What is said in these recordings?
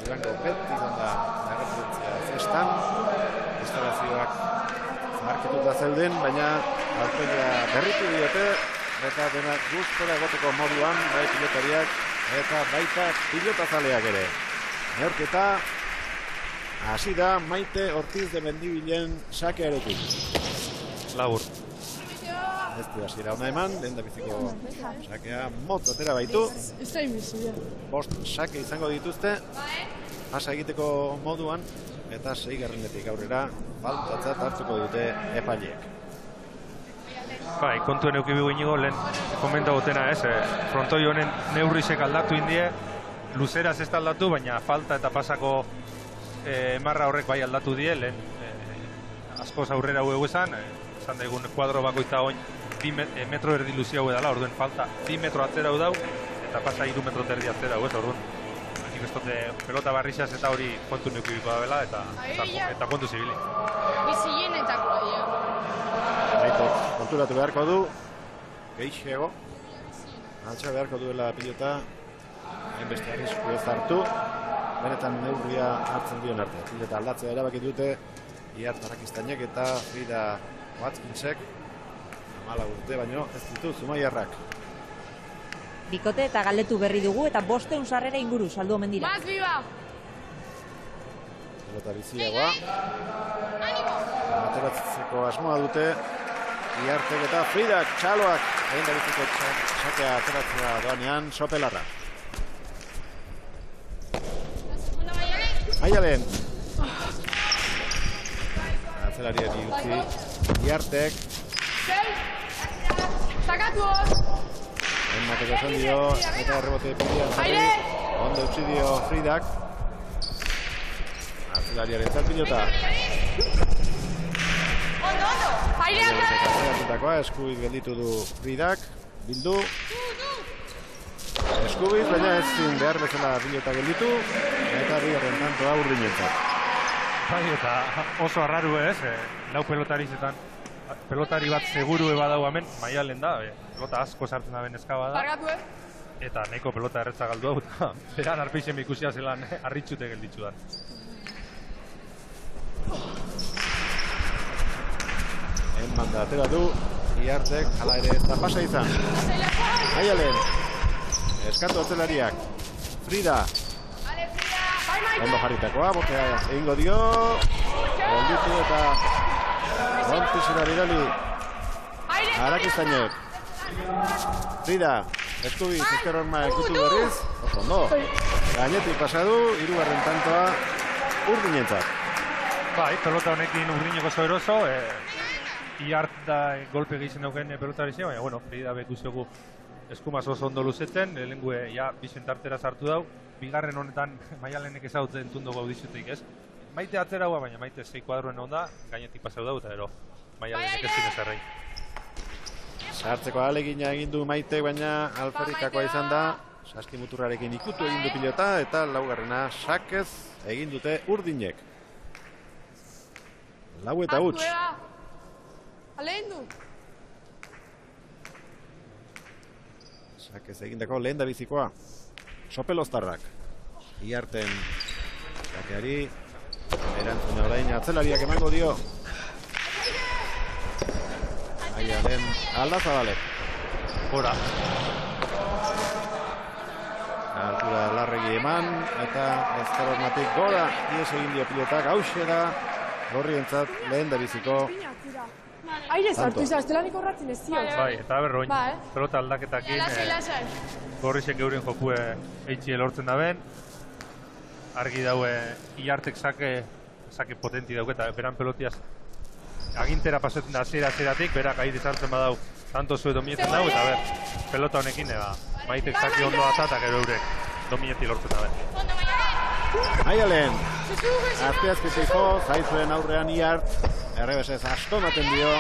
Durango beti izan da erreferentzia festan, instalazioak markituta zeuden, baina alkoia berritu diote, eta denak gustora egoteko moduan, bai pilotariak eta baita pilotazaleak ere. Neurketa hasi da Maite Ortiz de Mendibilen sakearekin. Labur. Ez du hasiera ona eman, lehendabiziko sakea motz atera baitu. Bost sake izango dituzte, pasa egiteko moduan, eta 6. aurrera faltatzat hartuko dute epaileek. Bai, kontuen eukibigu inigo, lehen komenta gotena ez, frontoi honen neurrisek aldatu indie, luzeraz ez aldatu, baina falta eta pasako marra horrek bai aldatu die, lehen askoz aurrera hau esan daigun kuadro bakoitza oin 2 metro erdi luzia hau edala, orduen falta 2 metro atzera hau dau, eta pasa 3 metro terdi atzera hau ez, orduen. Nik ez dute pelota barrixaz eta hori kontu neukibiko da bela, eta kontu zibili. Bizienetako aia. Baitek konturatu beharko du, gehiago, altxa beharko duela pilota, hainbeste arrisku ez hartu, benetan neurria hartzen dion arte. Pilota aldatzea erabaki dute, Iart Arrakistainek eta Frida Watkinsek, 14 urte baino ez ditu Zumaiarrak. Bikote eta galdetu berri dugu eta 500 sarrera inguru saldu omen dira. Más viva! Pelota biziagoa. Ateratzeko asmoa dute, Iartek eta Fridak, txaloak, egin da biziko sakea ateratzea doanean, Sopelarra. Maialen. Atzelariari utzi, Iartek. Sakatu hor! Enmateko esan dio, eta errebote pidean zarri, ondo utzi dio Fridak. Atzelariaren pilota. Eskubiz gelditu du Fridak, bildu. Eskubiz, baina ezin behar bezala pilota gelditu, eta bigarren tantoa Urdinentzat. Bai, eta oso arraru ez, lau pelotarizetan, pelotari bat seguru badau hemen, Maialen da, pelota asko sartzen da benezka bada. Eta nahiko pelota erretza galdu hau, eta beran arpeixen ikusia zelan harritxute gelditzu da. Enmanda atera du, Iartek, hala ere ez da pasa izan. Maialen, eskatu atzelariak, Frida. Ondo jarritakoa, botea egingo dio, gelditu eta Montesera bidali, Arrakistainek. Frida, eskubiz, ezker horma ekutu berriz, oso ondo. Gainetik pasadu, 3. tantoa Urdinentzat. Bai, pelota honekin Urdineko oso eroso, Iart da golpe gehizien dauken pelotari zen, baina, bueno, Frida bekuziogu eskumaz oso ondo luzetzen, lehengue ja bizentartera sartu dau, bigarren honetan Maialenek ezagutzen tundu gau dizutik, ez? Maite atzera hua, baina Maite 6 kuadroen onda, gainetik pasau dau, eta ero Maialenek ez zinez errei. Sartzeko alegina egin du Maite, baina alferrikakoa izan da, saskimuturrarekin ikutu egin du pilota, eta laugarrena sakez egin dute Urdinek. 4 eta huts. Aleen du! Sakez egindako lehen da bizikoa. Sopeloztarrak. Iarten sakeari. Erantzuna orain atzelariak emango dio. Maialen Aldazabalek. Hora. Altura Larregi eman, eta ezker hormatik gora. Ies egin dio pilotak, hauxe da. Gorrientzat lehen da biziko. Aire sartu izan, estelaniko horratzen ez zio. Bai, eta berroin, pelota aldaketakin, Gorrizek euren jokue eitxie lortzen daben. Argi daue Iartek sake potenti dauketa, beran pelotiaz agintera pasatzen da zera-zeratik, berak aire sartzen badau, tanto zue domietzen dau, eta ber, pelota honekin, Maitek sake ondo atatak ero eurek domieti lortzen daben. Maialen, azpiazpiziko, zaizuen aurrean Iart, errebesez asko ematen dio,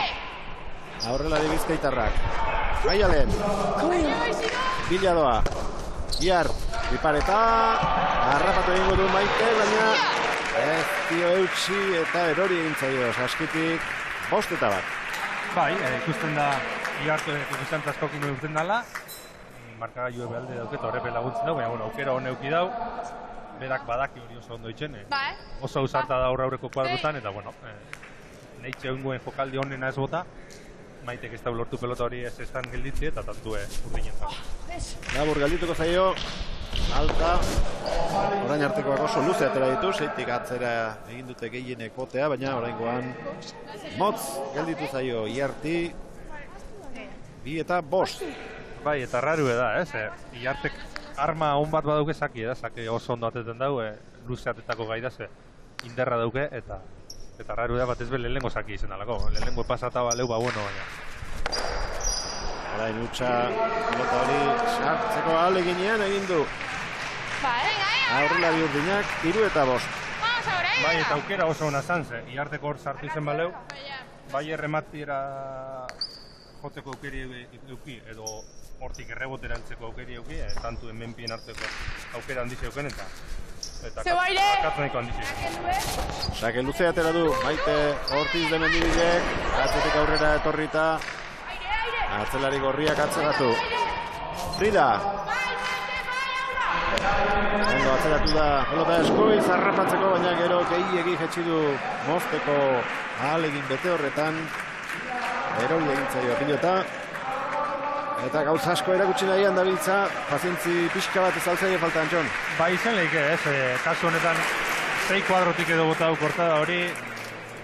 aurrelari bizkaitarrak. Maialen, biladoa, Iart, bipareta, harrapatu egingo du Maite, baina ez dio eutxi eta erori egintzaio, saskitik, 5 eta 1. Bai, ikusten da Iart ikusten askokin urten dala, markagailue behalde dauket, horrepe laguntzen dau, baina bueno, aukera honeuki dau, berak badaki hori oso ondo itxen. Bai. Oso ausarta da aurreko kuadrotan, eta bueno, neitxe egungoen jokaldi honena ez bota, Maitek ez da lortu pelota hori ez estan gelditzi eta tantue urdinentzako. Labur geldituko zaio, alta, orain artekoak oso luze atera ditu, 6tik atzera egin dute gehienek botea, baina oraingoan motz gelditu zaio Iarti, 2 eta 5. Bai, eta raru da, ez? Iartek arma on bat badauke zaki, zaki oso ondo ateten dau, luze atetako gai da, inderra dauke, eta raru da batez be lehenengo zaki izen dalako. Lehenengo pasata baleu, bueno, baina. Orain utxa pelota hori sartzeko ahaleginean egin du. Aurrelari urdinak, 3 eta 5. Bai, eta aukera oso ona zan, Iarteko hor sartu izen baleu, bai errematiera joteko aukeri euki, edo hortik errebotera heltzeko aukeri euki, tantu hemenpien hartzeko aukera handiz euken eta akatz nahiko handiz euken. Sake luze atera du, Maite Ortiz de Mendibilek, atzetik aurrera etorrita, atzelari gorriak atzeratu. Frida! Ondo atzeratu da pelota eskuiz harrapatzeko, baina gero gehiegi jetxi du mozteko ahalegin bete horretan. Erori egintzaio pilota. Eta gauza asko erakutsi nahian dabiltza, pazientzi pixka bat ez altzaile faltan, Jon. Bai, izen lehike, kasu honetan 6 kuadrotik edo bota du kortada hori,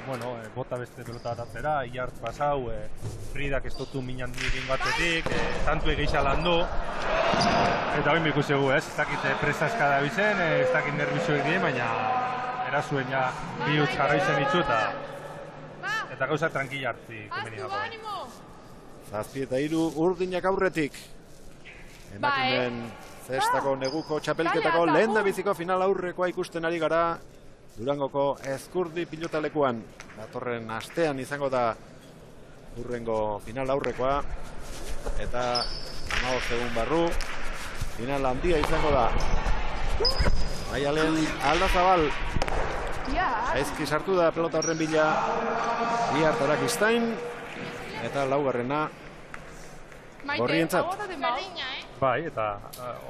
bueno, bota beste pelota atatzera, Iart pasau, Fridak ez dutu minan egin batetik, tantu egeixa landu, eta hori ikusi egu, ez dakit presaska da bizen, ez dakit nervizioek dien, baina erazuen ja bi utz jarraizen ditzu eta gauza tranquila hartzi komeni dago. 7 eta 3 urdinak aurretik. Emakumeen zestako neguko txapelketako lehen da biziko final aurrekoa ikusten ari gara Durangoko Ezkurdi pilotalekuan. Datorren astean izango da urrengo final aurrekoa eta 15 egun barru final handia izango da. Maialen Aldazabal aizki sartu da pelota horren bila Iart Arakistain eta laugarrena Gorrientzat. Bai, eta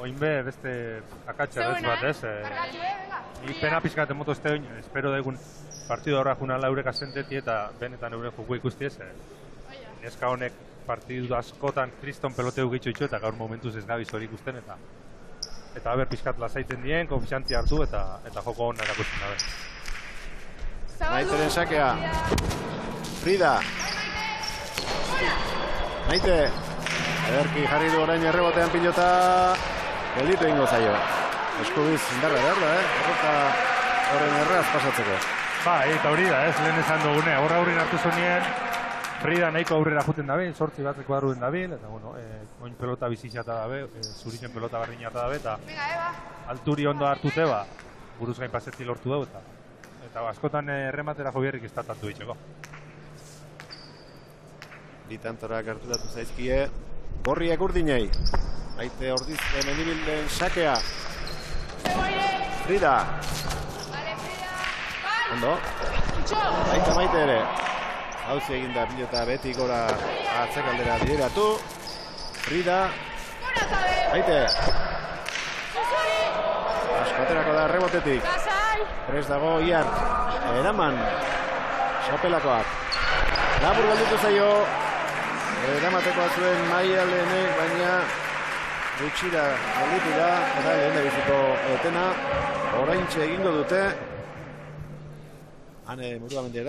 oinbe beste akatxa ez bat ez. Ni pena pizkate moto este oin, espero da egun partido horra juna laurek asenteti eta benetan euren joko ikusti ez. Neska honek partidu askotan kriston peloteu gehitxo itxo eta gaur momentuz ez gabiz hori ikusten eta haber pizkat lasaiten dien, konfiantzia hartu eta joko hona erakusten dabe. Maiteren sakea. Frida. Maite. Ederki jarri du orain errebotean pilota. Gelditu egingo zaio. Eskubiz indarra behar da, Horreta horren erraz pasatzeko. Eta hori da, lehen esan dugune. Horra aurrin hartu zonien, Frida nahiko aurrera juten dabil, 8 bat ekuadruen dabil, eta bueno, oin pelota bizitxata dabe, zuritzen pelota barriñata dabe, eta alturi ondo hartute, buruz gain pasetzi lortu dugu, eta askotan errematera jobierrik ez tatatu ditxeko. Bitantorak harturatu zaizkie, Gorriak urdinei. Maite Ortiz Mendibilden sakea. Frida. Ondo. Aita Maite ere. Hauzi eginda pilota beti gora atzekaldera bideratu. Frida. Maite. Askoterako da rebotetik. Prest dago Iart. Eraman. Sopelakoak. Labur galditu zaio. Eramatekoa zuen Maialenek, baina gutxira galditu da, eta lehen da biziko etena oraintxe egingo dute. Hane Murugamendi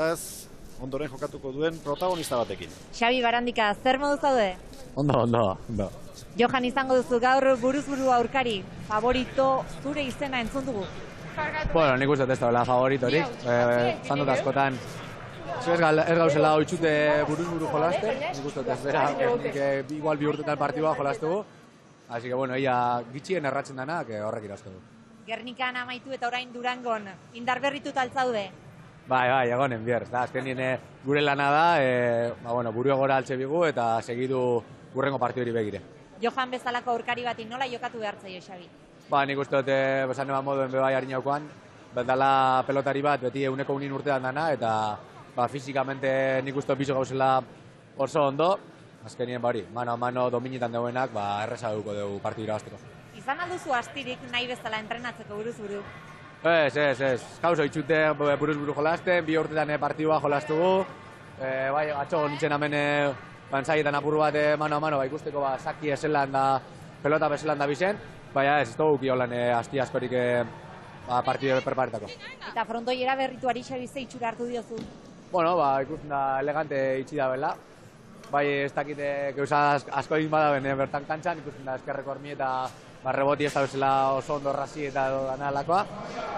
ondoren jokatuko duen protagonista batekin. Xabi Barandika, zer modu zaude? Ondo. Johan izango duzu gaur buruz-buru aurkari, favorito zure izena entzun dugu. Bueno, nik uste ez da favoritorik, zandot askotan. Ez gauzela oitzute buruz-buru jolaste, nik uste ez bera, nik igual bi urtetan partidua jolastugu. Así que bueno, ia gitxien erratzen dana, horrek iraztugu. Gernikan amaitu eta orain Durangon, indar berritut altzaude? Bai, egonen bier, azken nien gure lana da, buru egora altxe bigu eta segidu gurrengo partidori begire. Johan bezalako aurkari bati nola jokatu behartzaio, Xabi? Nik uste dut, besan eban moduen bebai harinaukoan, betala pelotari bat, beti euneko unin urtean dana, eta fizikamente nik uste bizo gauzela oso ondo, azkenien mano a mano dominitan deuenak, erresa dugu partidura bazteko. Izan alduzu astirik nahi bezala entrenatzeko buruz-buru? Ez. Gauza itxute buruz-buru jolasten, 2 urtetan partidua jolastugu. Bai, atxo nintzen hemen bantzaitan apur bat mano a mano, ikusteko saki eselan da, pelota beselan da bizen. Baina ez dugu kiolan asti askorik partidu preparetako. Eta frontoiera berrituari xabize itxura hartu diozu? Bueno, ikusten da elegante itxi da bela. Bai, ez dakite gauza asko egin bada bertan kantxan, ikusten da eskerreko hormi eta reboti ez da bezala oso ondo razi eta dana alakoa.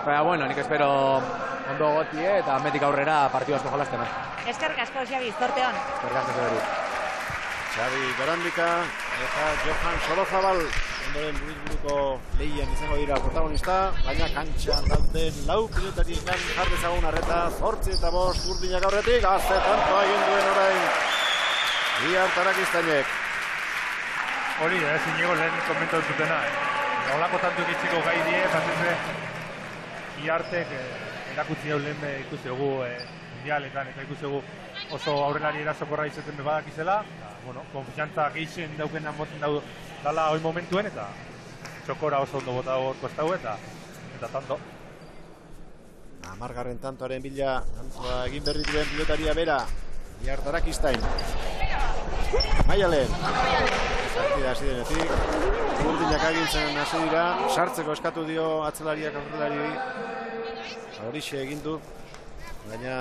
Baina, bueno, nik espero ondo gotie eta metik aurrera partidu asko jolazten. Eskerrik asko, Xabi, zorte hon. Eskerrik asko zeberi. Xabi Garandika eta Johan Sorozabal ondoren buruz-buruko lehian izango dira protagonista, baina kantxan dauden 4 pilotarietan jardezagun arreta 8-5 urdinak aurretik, azte tanto egin duen orain Iar Tarakistainek. Hori, Inigo lehen komentatu zutena. Olako tanto egitziko gai die, bateze Iartek erakutzi hau lehen ikusi dugu mundialetan eta ikusi dugu oso aurrelari erasokorra izaten badakizela. Bueno, konfiantza gehien daukena moten dala hoi momentuen eta txokora oso ondo bota gorko ez dago eta tanto. 10. tantoaren bila antzoa egin berri duen pilotaria bera, Iar Tarakistain. Maialen. Partida hasi denetik, urdinak agintzen hasi dira, sartzeko eskatu dio atzelariak aurrelari. Horixe egin du, baina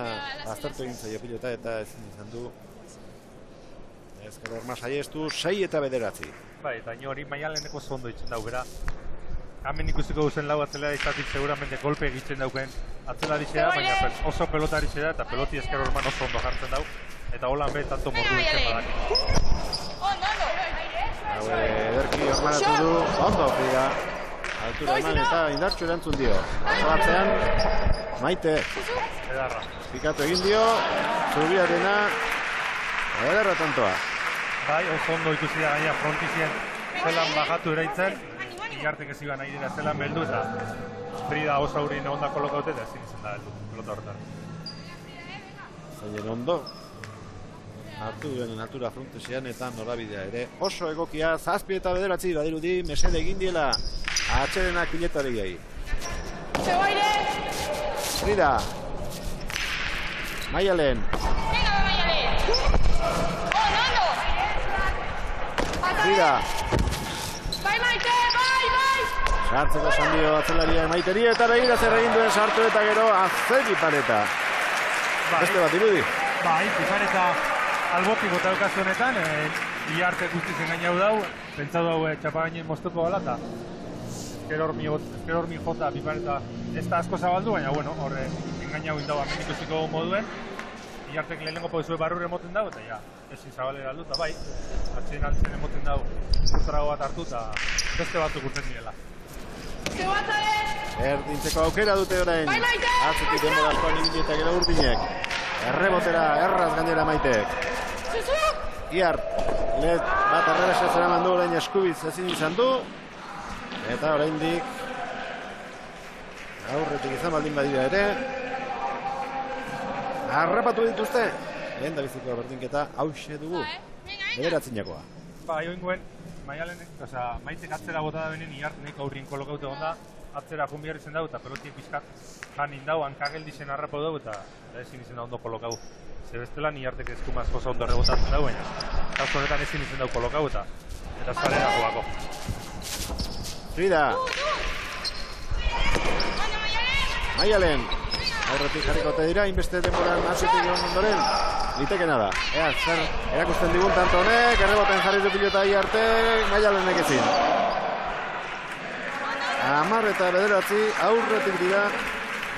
aztertu egin zaio pilota eta ezin izan du. Ezker horma saiestu, 6 eta 9. Bai, eta hori Maialeneko oso ondo itzen dau, bera. Hemen ikusiko duzen lau atzelari izatik seguramente golpe egiten dauken atzelarixea, baina oso pelotarixea eta peloti esker horman oso ondo jartzen dau. Eta holan be, tanto mordu ditzen badak. Ederki hormanatu du, ondo Frida. Altura eman eta indartxu erantzun dio. Oso batzean, Maite. Edarra. Pikatu egin dio, Zubiarena, ederra tantoa. Bai, oso ondo ikusi da gaina frontizien zelan bajatu eraitzen, Iartek ez iban nahi dira zelan beldu eta Frida oso aurrin onda kolokaute eta ezin izan da heldu pelota horretan. Zainen ondo. Hartu duen altura frontesean eta norabidea ere oso egokia, 7 eta 9 badirudi, mesede egin diela atxerenak pilotaregei. Frida. Maialen. Frida. Sartzeko esan dio atzelaria Maiteri eta begira zer egin duen sartu eta gero azegi Pareta. Beste bat irudi. Bai, Pareta alboki bota eukazu honetan, Iarte guztiz engainau dau, pentsatu dau txapagainen moztuko gala eta ezker hormi jota Pipareta ez da asko zabaldu, baina bueno, horre engainau indau hemen ikusiko moduen. Iartek lehenengo pozue barrure moten dau eta ja, ezin zabalera aldu eta bai, atzen emoten dau urtrago bat hartu eta beste batzuk urten direla. Erdintzeko aukera dute orain. Atzetik denbora askoan ibili eta gero urdinek. Errebotera, erraz gainera Maitek. Iart, led bat errebesa zera mandu orain eskubiz ezin izan du. Eta oraindik aurretik izan baldin badira ere. Harrapatu dituzte. Lehen da biziko berdinketa hauxe dugu. Bederatzinakoa. Ba, joinguen, Maitek atzera bota da benen Iart nahiko aurrien kolokaute gonda, atzera jun behar izan dau eta pelotiek pixkat jan indau, hankageldizen harrapau dau eta ezin izan da ondo kolokau. Zebestelan Iartek eskumaz oso ondo rebotatzen dau, baina kasu honetan ezin izan dau kolokau eta zarera joako. Frida. Maialen. Aurretik jarrikote dira, inbeste denboran atzetik egon ondoren, litekena da. Ea, zer erakusten digun tanto honek, erreboten jarri du pilota Iartek, Maialenek ezin. 10 eta 9 aurretik dira,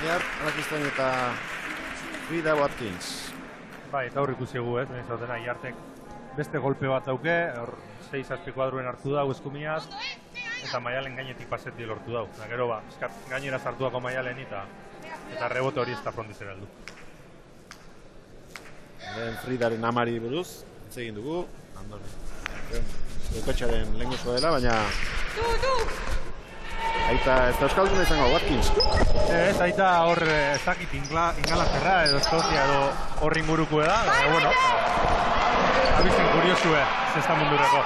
Iart, Tarakistain eta Frida Watkins. Bai, eta hor ikusi egu, zautena Iartek beste golpe bat dauke, hor 6 kuadruen hartu dau eskumiaz, eta Maialen gainetik paseti lortu dau. Gero ba, gainera sartuako Maialen eta rebote hori ez da frontizera heldu. Fridaren amari buruz, hitz egin dugu. Ekotxaren lehenguzo dela, baina aita ez da euskalduna izango, Watkins. Ez, aita hor ezakit Ingalaterra edo Eskozia edo horri inguruko da, baina bueno, abizten kuriosue zesta mundureko.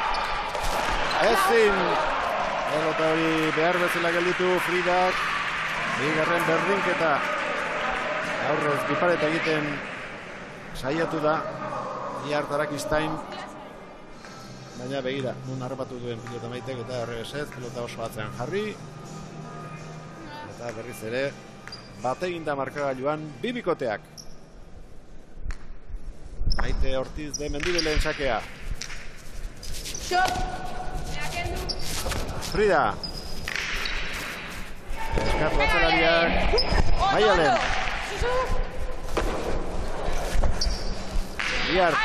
Ezin Pelota hori behar bezala gelditu Fridak. Bigarren berdinketa. Aurrez bipareta egiten saiatu da. Iart Arakistain. Baina begira, nun harrapatu duen pilota Maitek eta errebesez, pelota oso atzean jarri. Eta berriz ere, bategin da markagailuan bibikoteak. Maite Ortiz de Mendibeleen sakea. Frida. Eskatu atzelariak. Maialen. Iart.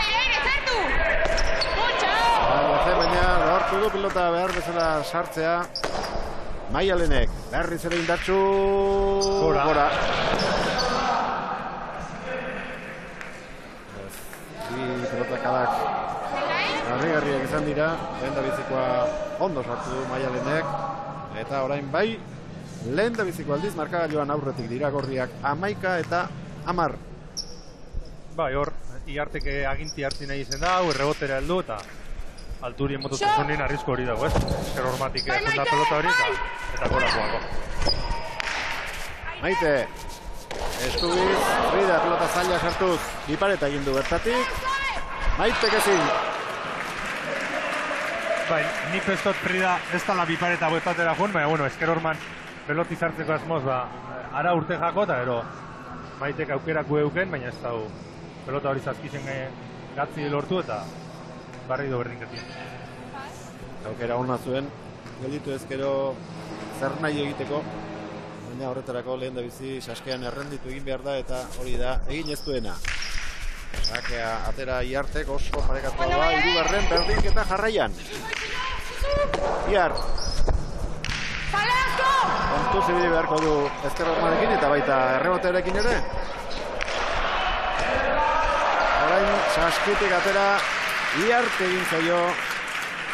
Baina lortu du pilota behar bezala sartzea. Maialenek. Berriz ere indartsu. Gora. Pelotakadak garrigarriak izan dira, lehendabizikoa ondo sartu du Maialenek, eta orain bai, lehendabiziko aldiz markagailuan aurretik dira gorriak 11 eta 10. Bai, hor, Iarteke aginti hartzi nahi izen da, errebotera heldu eta alturien mototasunin arrizko hori dago, ez? Esker hormatik da pelota hori eta gorakoako. Maite, eskubiz, Frida pelota zaila sartuz, bipareta egin du bertatik. Maitek ezin. Bai, nik pestot Frida ez da la bipareta botatera joan, baina, bueno, esker horman peloti zartzeko asmoz, ara urte jako eta ero Maitek aukerako euken, baina ez dau pelota hori zazkizen gatzi lortu eta barri do berdinketien. Aukera hona zuen, gelditu ezkero zer nahi egiteko, baina horretarako lehen da bizi saskean errenditu egin behar da eta hori da egin ez duena. Sakea atera Iartek oso parekatua da, hirugarren berdinketa jarraian. Iart. Kontu zibili beharko du ezker hormarekin eta baita errebotearekin ere. Orain saskitik atera Iart egin zaio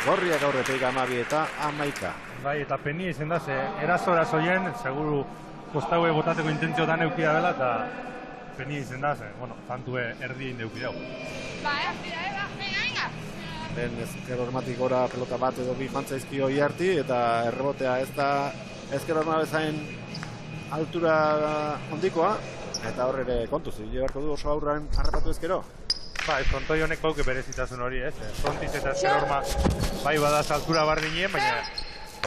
gorriak aurretik 12 eta 11. Bai, eta penia izen da, ze erazora zoien, seguru kostaue botateko intentziotan eukia dela eta penia izen da, ze, bueno, zantue erdi egin euki dago. Ben ezker hormatik gora pelota bat edo bi jantzaizkio Iarti eta errebotea ez da ezker horma bezain altura ondikoa eta hor ere kontuz, beharko du oso aurran harrapatu ezkero. Bai, frontoi honek bauke berezitasun hori, ez? Frontiz eta ezker horma bai badaz altura bardinien, baina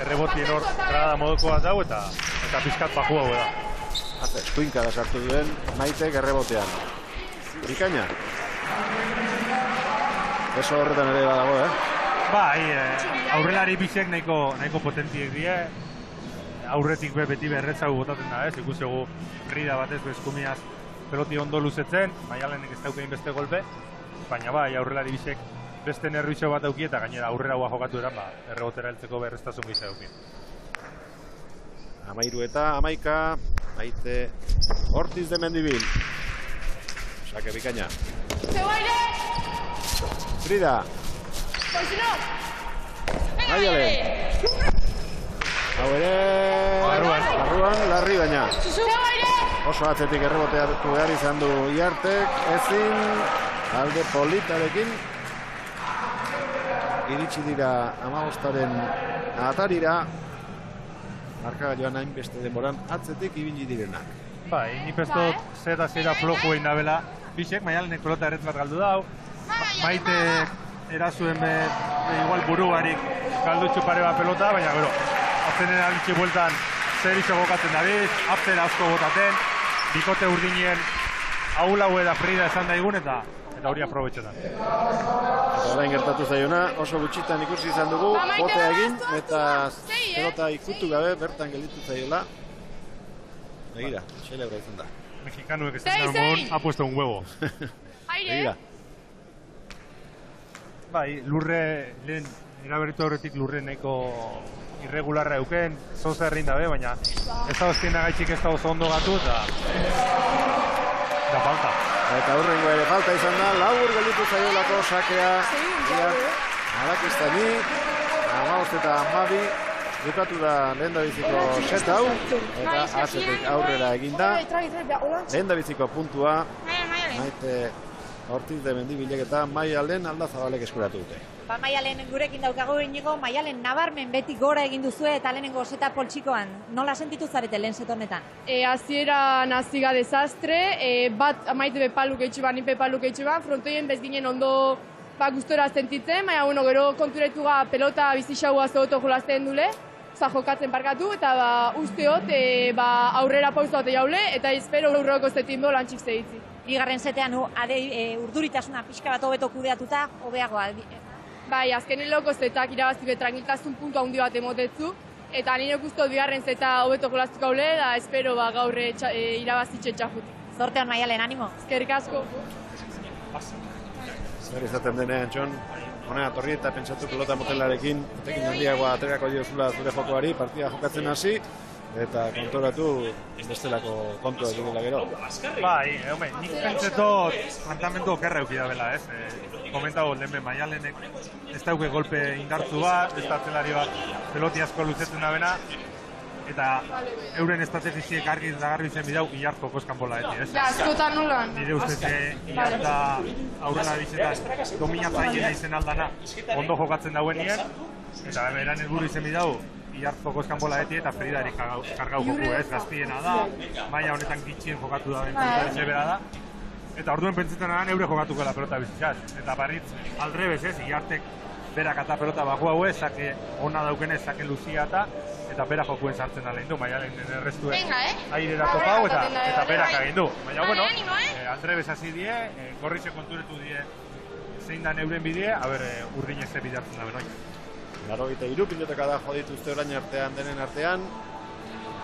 errebotien hor grada moduko bat dau eta pizkat paju hau da. Haze, tuinka da sartu duen Maitek errebotean. Bikaina. Eso horretan ere badago, Bai, aurrelari bizek nahiko potentiek die. Aurretik beti berretzagu botatzen da, ez? Ikusegu Frida batez bezkumiaz peloti ondo luzetzen, Maialenek ez daukein beste golpe, baina bai, aurrelari bizek beste nerruixo bat auki eta gainera aurrera hua jokatu eran, errebotera heltzeko berreztasun gisa auki. 13 eta 11, Maite Ortiz de Mendibil. Sake bikaina. Frida. Maialen. Hau ere... Barruan, larri baina. Oso atzetik erreboteatu behar izan du Iartek, ezin, alde politarekin. Iritsi dira 15-aren atarira. Markagailuan hainbeste denboran atzetik ibili direnak. Bai, ni pestot zeta zera flojo egin dabela. Bisek, Maialenek pelota erretz bat galdu dau. Maite erazuen igual buru barik galdutxu pare bat pelota, baina gero, aztenen abitxe bueltan zer iso gokatzen dabiz, apten asko botaten, bikote urdinien aulaue da Frida esan daigun eta hori aprobetxetan. Eta orain gertatu zaiona, oso gutxitan ikusi izan dugu, botea egin, eta pelota ikutu gabe bertan gelditu zaiola. Begira, xelebra izan da. Mexikanuek ez zen modun, ha puesto un huevo. Begira. Bai, lurre, lehen eraberritu horretik lurre nahiko irregularra euken, zoza errin dabe, baina ez da hostien nagaitxik ez da oso ondo gatu eta falta. Eta hurrengo ere falta izan da, labur gelditu zaiolako sakea Arakistani, 15 eta 12, bukatu da lehendabiziko set hau, eta atzetik aurrera eginda, lehendabiziko puntua, Maite Ortiz de Mendibilek eta Maialen Aldazabalek eskuratu dute. Ba, Maialen gurekin daukagu Inigo, Maialen nabarmen beti gora egin duzue eta lehenengo seta poltsikoan. Nola sentitu zarete lehen set honetan? Hasieran hasi ga desastre, bat maite bepaluk eitxe ban, ni bepaluk eitxe ban, frontoien bez ginen ondo gustora sentitzen, baina gero konturetu ga pelota bizixaua zoto jolazten dule, jokatzen parkatu, eta usteot aurrera pauzo bat jaule, eta espero aurreko zetin do lantxik zehitzi. Bigarren setean urduritasuna pixka bat hobeto kudeatuta, hobeagoa. Bai, azkenen loko zetak irabazi betranquiltasun puntu handi bat emotetzu, eta nire guztot bigarren zeta hobeto jolaztuk haule, da espero gaur irabazitxe txajuti. Zortean Maialen, animo. Eskerrik asko. Zer izaten denean, Txon, honea torri eta pentsatu pelota motelarekin, etekin handiagoa aterako diozula zure jokoari, partida jokatzen hasi, eta kontoratu bestelako kontua egin gero. Bai, nik pentsetot plantamendu okerra eukida bela, ez? Komentago lehen Maialenek ez dauke golpe indartzu bat, ez da atzelari bat peloti asko luzetzen da bena, eta euren estrategiziek argi eta garbi zen bidau Illart jokos kanpola eti, ez? Ja, askotan nolan. Nire ustez Illart da aurrela bizetan dominatzailena izen aldana ondo jokatzen dauen nien, eta beran helburu izen bidau Illart jokos kanpola eti eta Fridari kargau joku, ez? Gaztiena da, maila honetan gitxien jokatu da bentzita bera da. Eta orduen pentsetan eran eure jokatuko la pelota bizitzat. Eta barritz aldrebez ez, Illartek berak eta pelota baju haue, sake ona daukene, sake luzia eta berak jokuen sartzen alein du, Maialen errestuen airera topau eta berak egin du. Baina, bueno, aldrebez hasi die, gorrize konturetu die zein da euren bidie, urdin ez bide hartzen da benoi. 83 piloteka da jodituzte orain artean denen artean,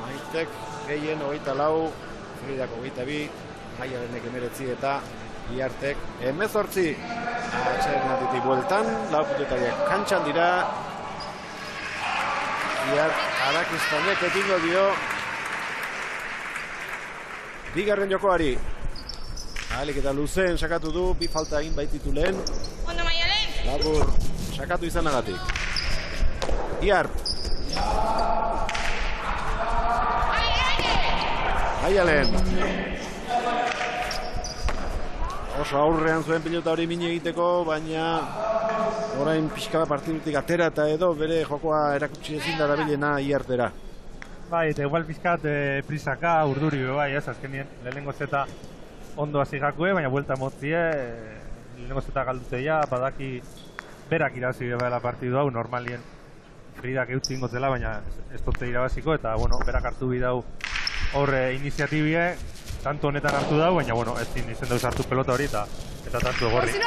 Maitek gehien 24, Fridak 22, Maialenek 19 eta Illartek 18. Atxerenatitik bueltan, lau pilotariak kantxan dira. Illart Arakistanek ekingo dio bigarren jokoari. Ahalik eta luzeen sakatu du, bi falta egin baititu lehen. Ondo Maialen! Labur sakatu izanagatik. Illart. Maialen. Oso aurrean zuen pilota hori mine egiteko, baina orain pixka partidutik atera eta edo bere jokoa erakutsi ezin da dabilena Illartera. Bai, eta igual pixkat prisaka urduri bai, ez, azkenien lehenengo zeta ondo hasi jakue, baina buelta motzie, lehenengo zeta galduteia, badaki berak irabazi bela partidu hau, normalien Fridak eutzi ingotela, baina ez dute irabaziko, eta bueno, berak hartu bidau horre iniziatibie, tanto honetan hartu dau, baina bueno, ez izen dauz hartu pelota hori eta tanto egorri.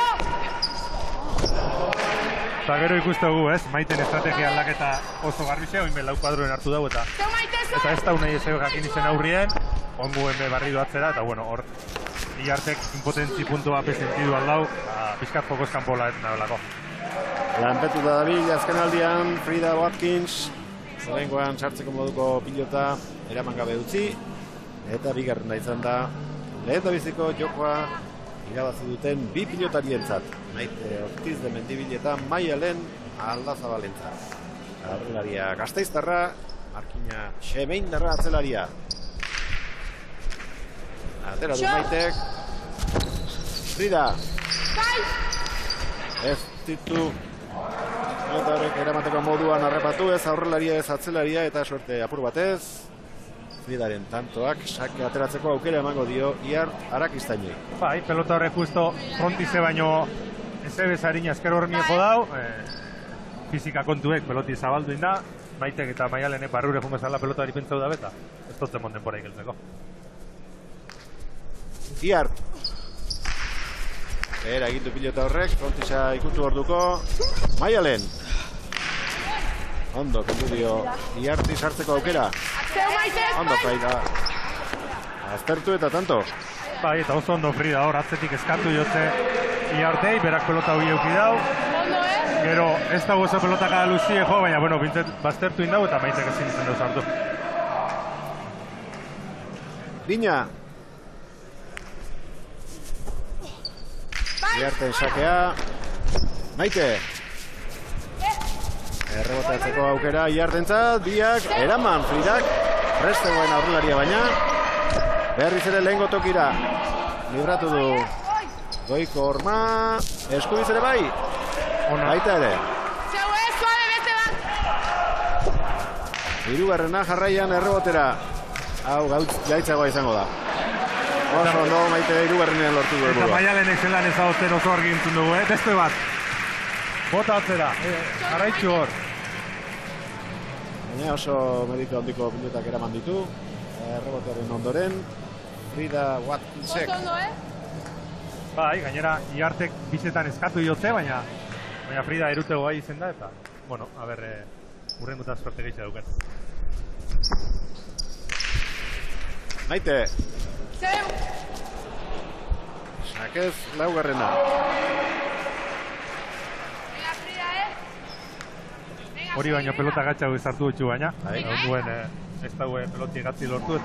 Eta gero ikustugu, ez, Maiten estrategia aldaketa oso garbizea, oin lau kuadroen hartu dau eta ez da unai ez jakin izen aurrien, onguen barridu atzera, eta bueno, hor Illartek impotentzi puntua pesentidu aldau, pizkat jokos kanpola ez naholako. Lanpetu da dabil, azken aldian, Frida Watkins, zelengoan sartzeko moduko pilota eraman gabe utzi, eta bigarren da izan da, lehen da biziko jokoa irabazi duten bi pilotarientzat. Maite Ortiz de Mendibil eta Maialen Aldazabalentzat. Aurrelaria Gasteiztarra, Markina Xemeindarra atzelaria. Atera du Maitek. Frida. Ez ditu pilota horrek eramateko moduan harrapatu, ez aurrelaria ez atzelaria eta suerte apur batez. Fridaren tantoak sake ateratzeko aukera emango dio Illart Arakistainei. Bai, pelota horrek justo frontize baino ezebez harina ezker hormieko dau, fizika kontuek peloti zabaldu inda, Maitek eta Maialenek barrure jungo zala pelota hori pentsau da beta, ez dut zemon denbora ikeltzeko. Illart. Era egindu pilota horrek, frontiza ikutu orduko, Maialen. Ondo, kendu dio Illarti sartzeko aukera. Ondo, Frida. Aztertu eta tanto. Bai, eta oso ondo Frida hor, atzetik eskatu jotze Illartei, berak pelota hori eukidau. Gero, ez da oso pelota kada luzie jo, baina, bueno, bintzet baztertu indau eta Maitek ezin izan dauz hartu. Bina. Illarten sakea. Maite. Errebotatzeko aukera Illartentzat, biak, eraman Fridak, restegoen aurrelaria baina, berriz ere lehengo tokira, libratu du Goiko Horma, Eskubiz ere bai. Baita ere. Zeu ez, suave beste bat. Hirugarrena jarraian errebotera. Hau gaitzagoa izango da. Oso ondo Maite hirugarrenean lortu du. Eta Maialenek zelan ezagotzen oso argi entzun dugu, beste bat. Bota atzera, jarraitzu hor. Baina oso meritu handiko pilotak eraman ditu. Errebotearen ondoren. Frida Watkinsek. Oso ondo, Bai, gainera, Iartek bizetan eskatu diote, baina Frida erutego gai izen da, eta, bueno, urrengutan suerte gehiago dauken. Maite. Zeu. Sakez laugarrena. Venga, Frida, Hori baino pelota gatxago izartu dutxu baina. Bai. Onduen ez daue peloti gatzi lortu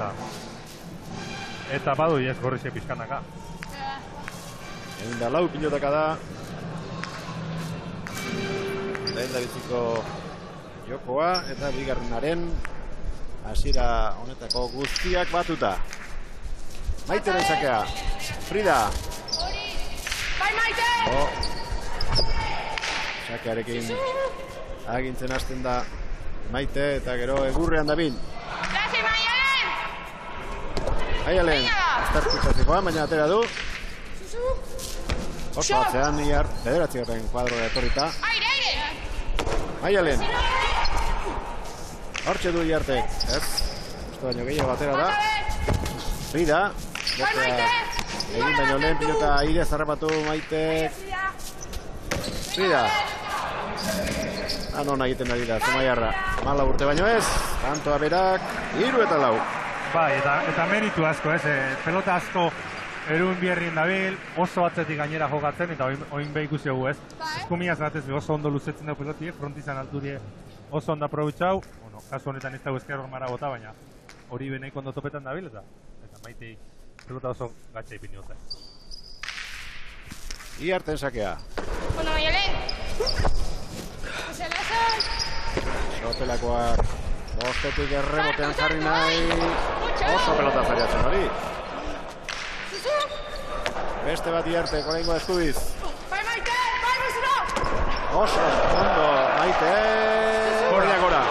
eta badu ez gorrixe pizkanaka. Egin da lau pilotaka da. Lehen da biziko jokoa eta bigarrenaren hasiera honetako guztiak batuta. Maiteren sakea. Frida. Bai, Maite! Sakearekin agintzen hasten da Maite eta gero egurrean dabil. Grazie, Maialen! Maialen, aztertutazikoa, baina atera du. Oso atzean Iar, bederatzigarren kuadroa etorrita. Aire! Maialen. Hortxe du Iartek, ez? Uste baino gehiago atera da. Frida. Egin baino lehen pilota aire zarrapatu Maitek. Frida. Non egiten ari da, Zumaiarra. Mala urte baino ez, tantoa berak, 3 eta 4. Bai, eta meritu asko, ez? Pelota asko erun bierrien dabil, oso atzetik gainera jokatzen, eta oin behi ikusi dugu, ez? Eskumiaz batez oso ondo luzetzen dugu pelotie, frontizan alturie oso ondo aprobetxau. Bueno, kasu honetan ez dago eskerro mara bota, baina hori beneik ondo topetan dabil, eta Maitei pelota oso gatxa ipini dute. Iarten sakea. Bueno, Maialen. Sotelakoak bostetik errebotean jarri nahi. Oso pelota zariatzen hori. Beste bat Iartek, oraingo Eskubiz. Bai, Maite! Bai, mesura! Oso ondo, Maite. Gora.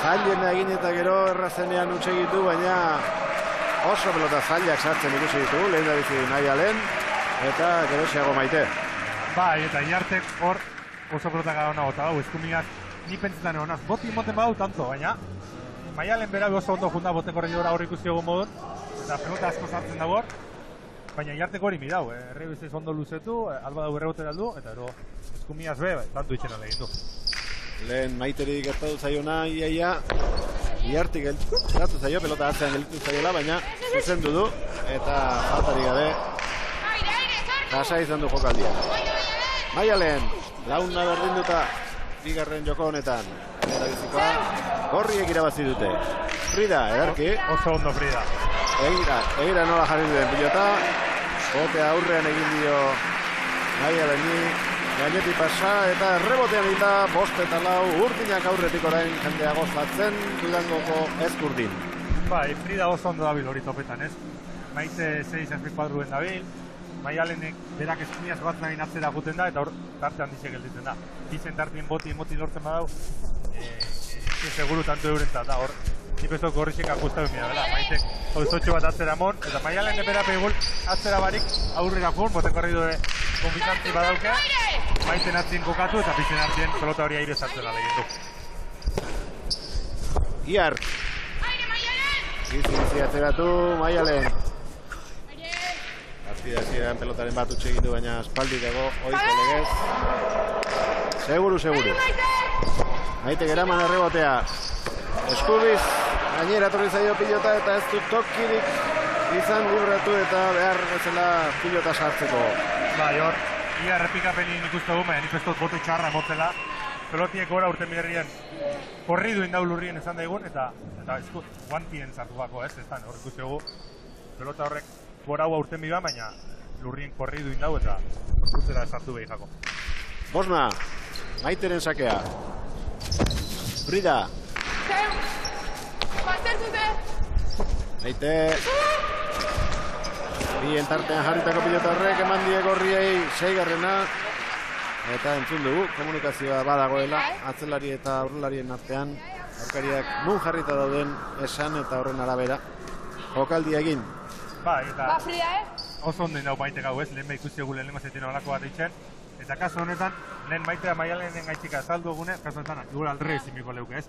Zailen egin eta gero errazenean utsegitu, baina oso pelota zailak sartzen ikusi ditu, lehen da bizi Maialen, eta gero xeago Maite. Bai, eta Iartek hor oso pelota gara hona gota hau, Eskumiak ni pentsetan honaz, boti moten badu tanto, baina Maialen bera oso ondo junda boteko redora hor ikusi egon modun, eta pelota asko sartzen dago hor, baina Iartek hori midau, errebizez ondo luzetu, alba dago errebote daldu, eta ero Eskumiaz be, tanto itxenan egin du. Lehen Maiteri gertatu zaiona, iaia, Iartik gertatu zaio, pelota atzean gelitu zaiola, baina zuzendu du, eta faltari gabe, kasa izan du jokaldia. Maialen, launa berdinduta, bigarren joko honetan, eta bizikoa, gorriek irabazi dute. Frida, ederki. Oso ondo Frida. Egira nola jarri duen pilota, botea aurrean egin dio Maialeni, gainetik pasa eta rebotean eta 5 eta 4 urdinak aurretik orain jendea gozatzen Durangoko Ezkurdin. Bai, Frida oso ondo dabil hori topetan, ez? Maite 6 kuadruen dabil, Maialenek berak Eskumiaz bat nahi atzera guten da, eta hor tartean dixe gelditzen da. Izen tartien moti lortzen badau, seguru tanto eurentzat da, hor nipezo gorrixek akustau emia dela. Maitek horizotxo bat atzera mon, eta Maialen epera pegul atzera barik aurrera jun, boteko horri dure konbizantzi badauke, Maiten atzien kokatu eta pizen atzien pelota hori aire sartzen alegin du. Iar. Bizi atzeratu Maialen. Partida hasieran pelotaren bat utxe egin du, baina espaldik dago ohiko legez. Seguru. Maite geraman errebotea. Eskubiz, gainera torri zaio pilota eta ez du tokirik izan libratu eta behar bezala pilota sartzeko. Bai, hor, ia errepikapenin ikustu gu, baina nik ez dut bote txarra motzela. Pelotiek gora urten biherrien korridu indau lurrien esan daigun, eta guantien sartu bako, ez da, hor ikustu gu. Pelota horrek gora hua urten biban, baina lurrien korridu indau eta urtzera sartu behi jako. Bosna, Maiteren sakea. Frida. Maite. Bien tartean jarritako pilota horrek eman die Gorriei 6garrena. Eta entzun dugu, komunikazioa badagoela, atzelari eta aurrelarien artean. Aurkariak nun jarrita dauden esan eta horren arabera. Jokaldia egin. Eta oso ondo indau Maite gau ez, lehen ikusi dugu lehenengo zetien olako bat eitzen. Eta kasu honetan, lehen Maitea Maialenen gaitzika azaldu egune, kasu honetan, igual aldre ezimiko leuke ez.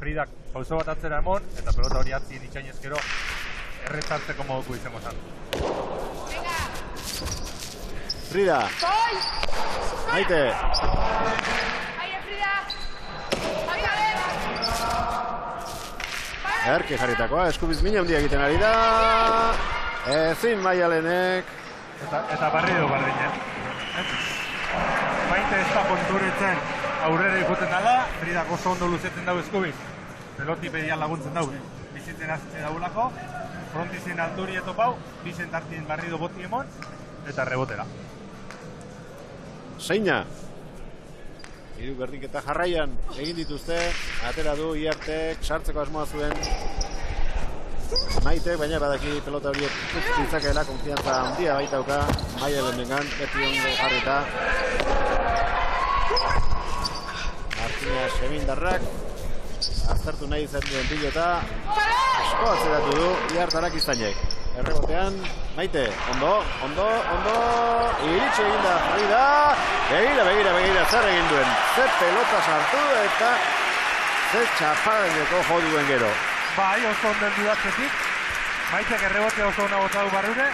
Fridak pauso bat atzera emon, eta pelota hori atzien itxain ezkero, erretzartzeko moduko izango zen. Frida. Maite. Erke jarritakoa, eskubiz mina handia egiten ari da. Ezin Maialenek. Eta barri bardinen. Maite ez da konturetzen aurrera ikusten dela, Fridak oso ondo luzetzen dago eskubiz. Peloti pedian laguntzen dago, bizitzen hazitzen daulako. Frontizien alduri etopau, bizen tartien barrido boti emon, eta rebotera. Zeina. Hiru berdinketa jarraian egin dituzte, atera du Iartek, sartzeko asmoa zuen Maitek, baina badaki pelota horiek ditzakeela, konfiantza handia baitauka Maialenengan, beti ondo jarrita. Martina Semindarrak aztertu nahi zen duen pilota, asko atzeratu du Iartarak izainek. Errebotean, Maite, ondo, iritsi egin da Frida, begira, zer egin duen, ze pelota sartu eta ze txapadeneko jo duen gero. Bai, oso ondo dudatzetik, Maitek errebotea oso ona bota du barrure,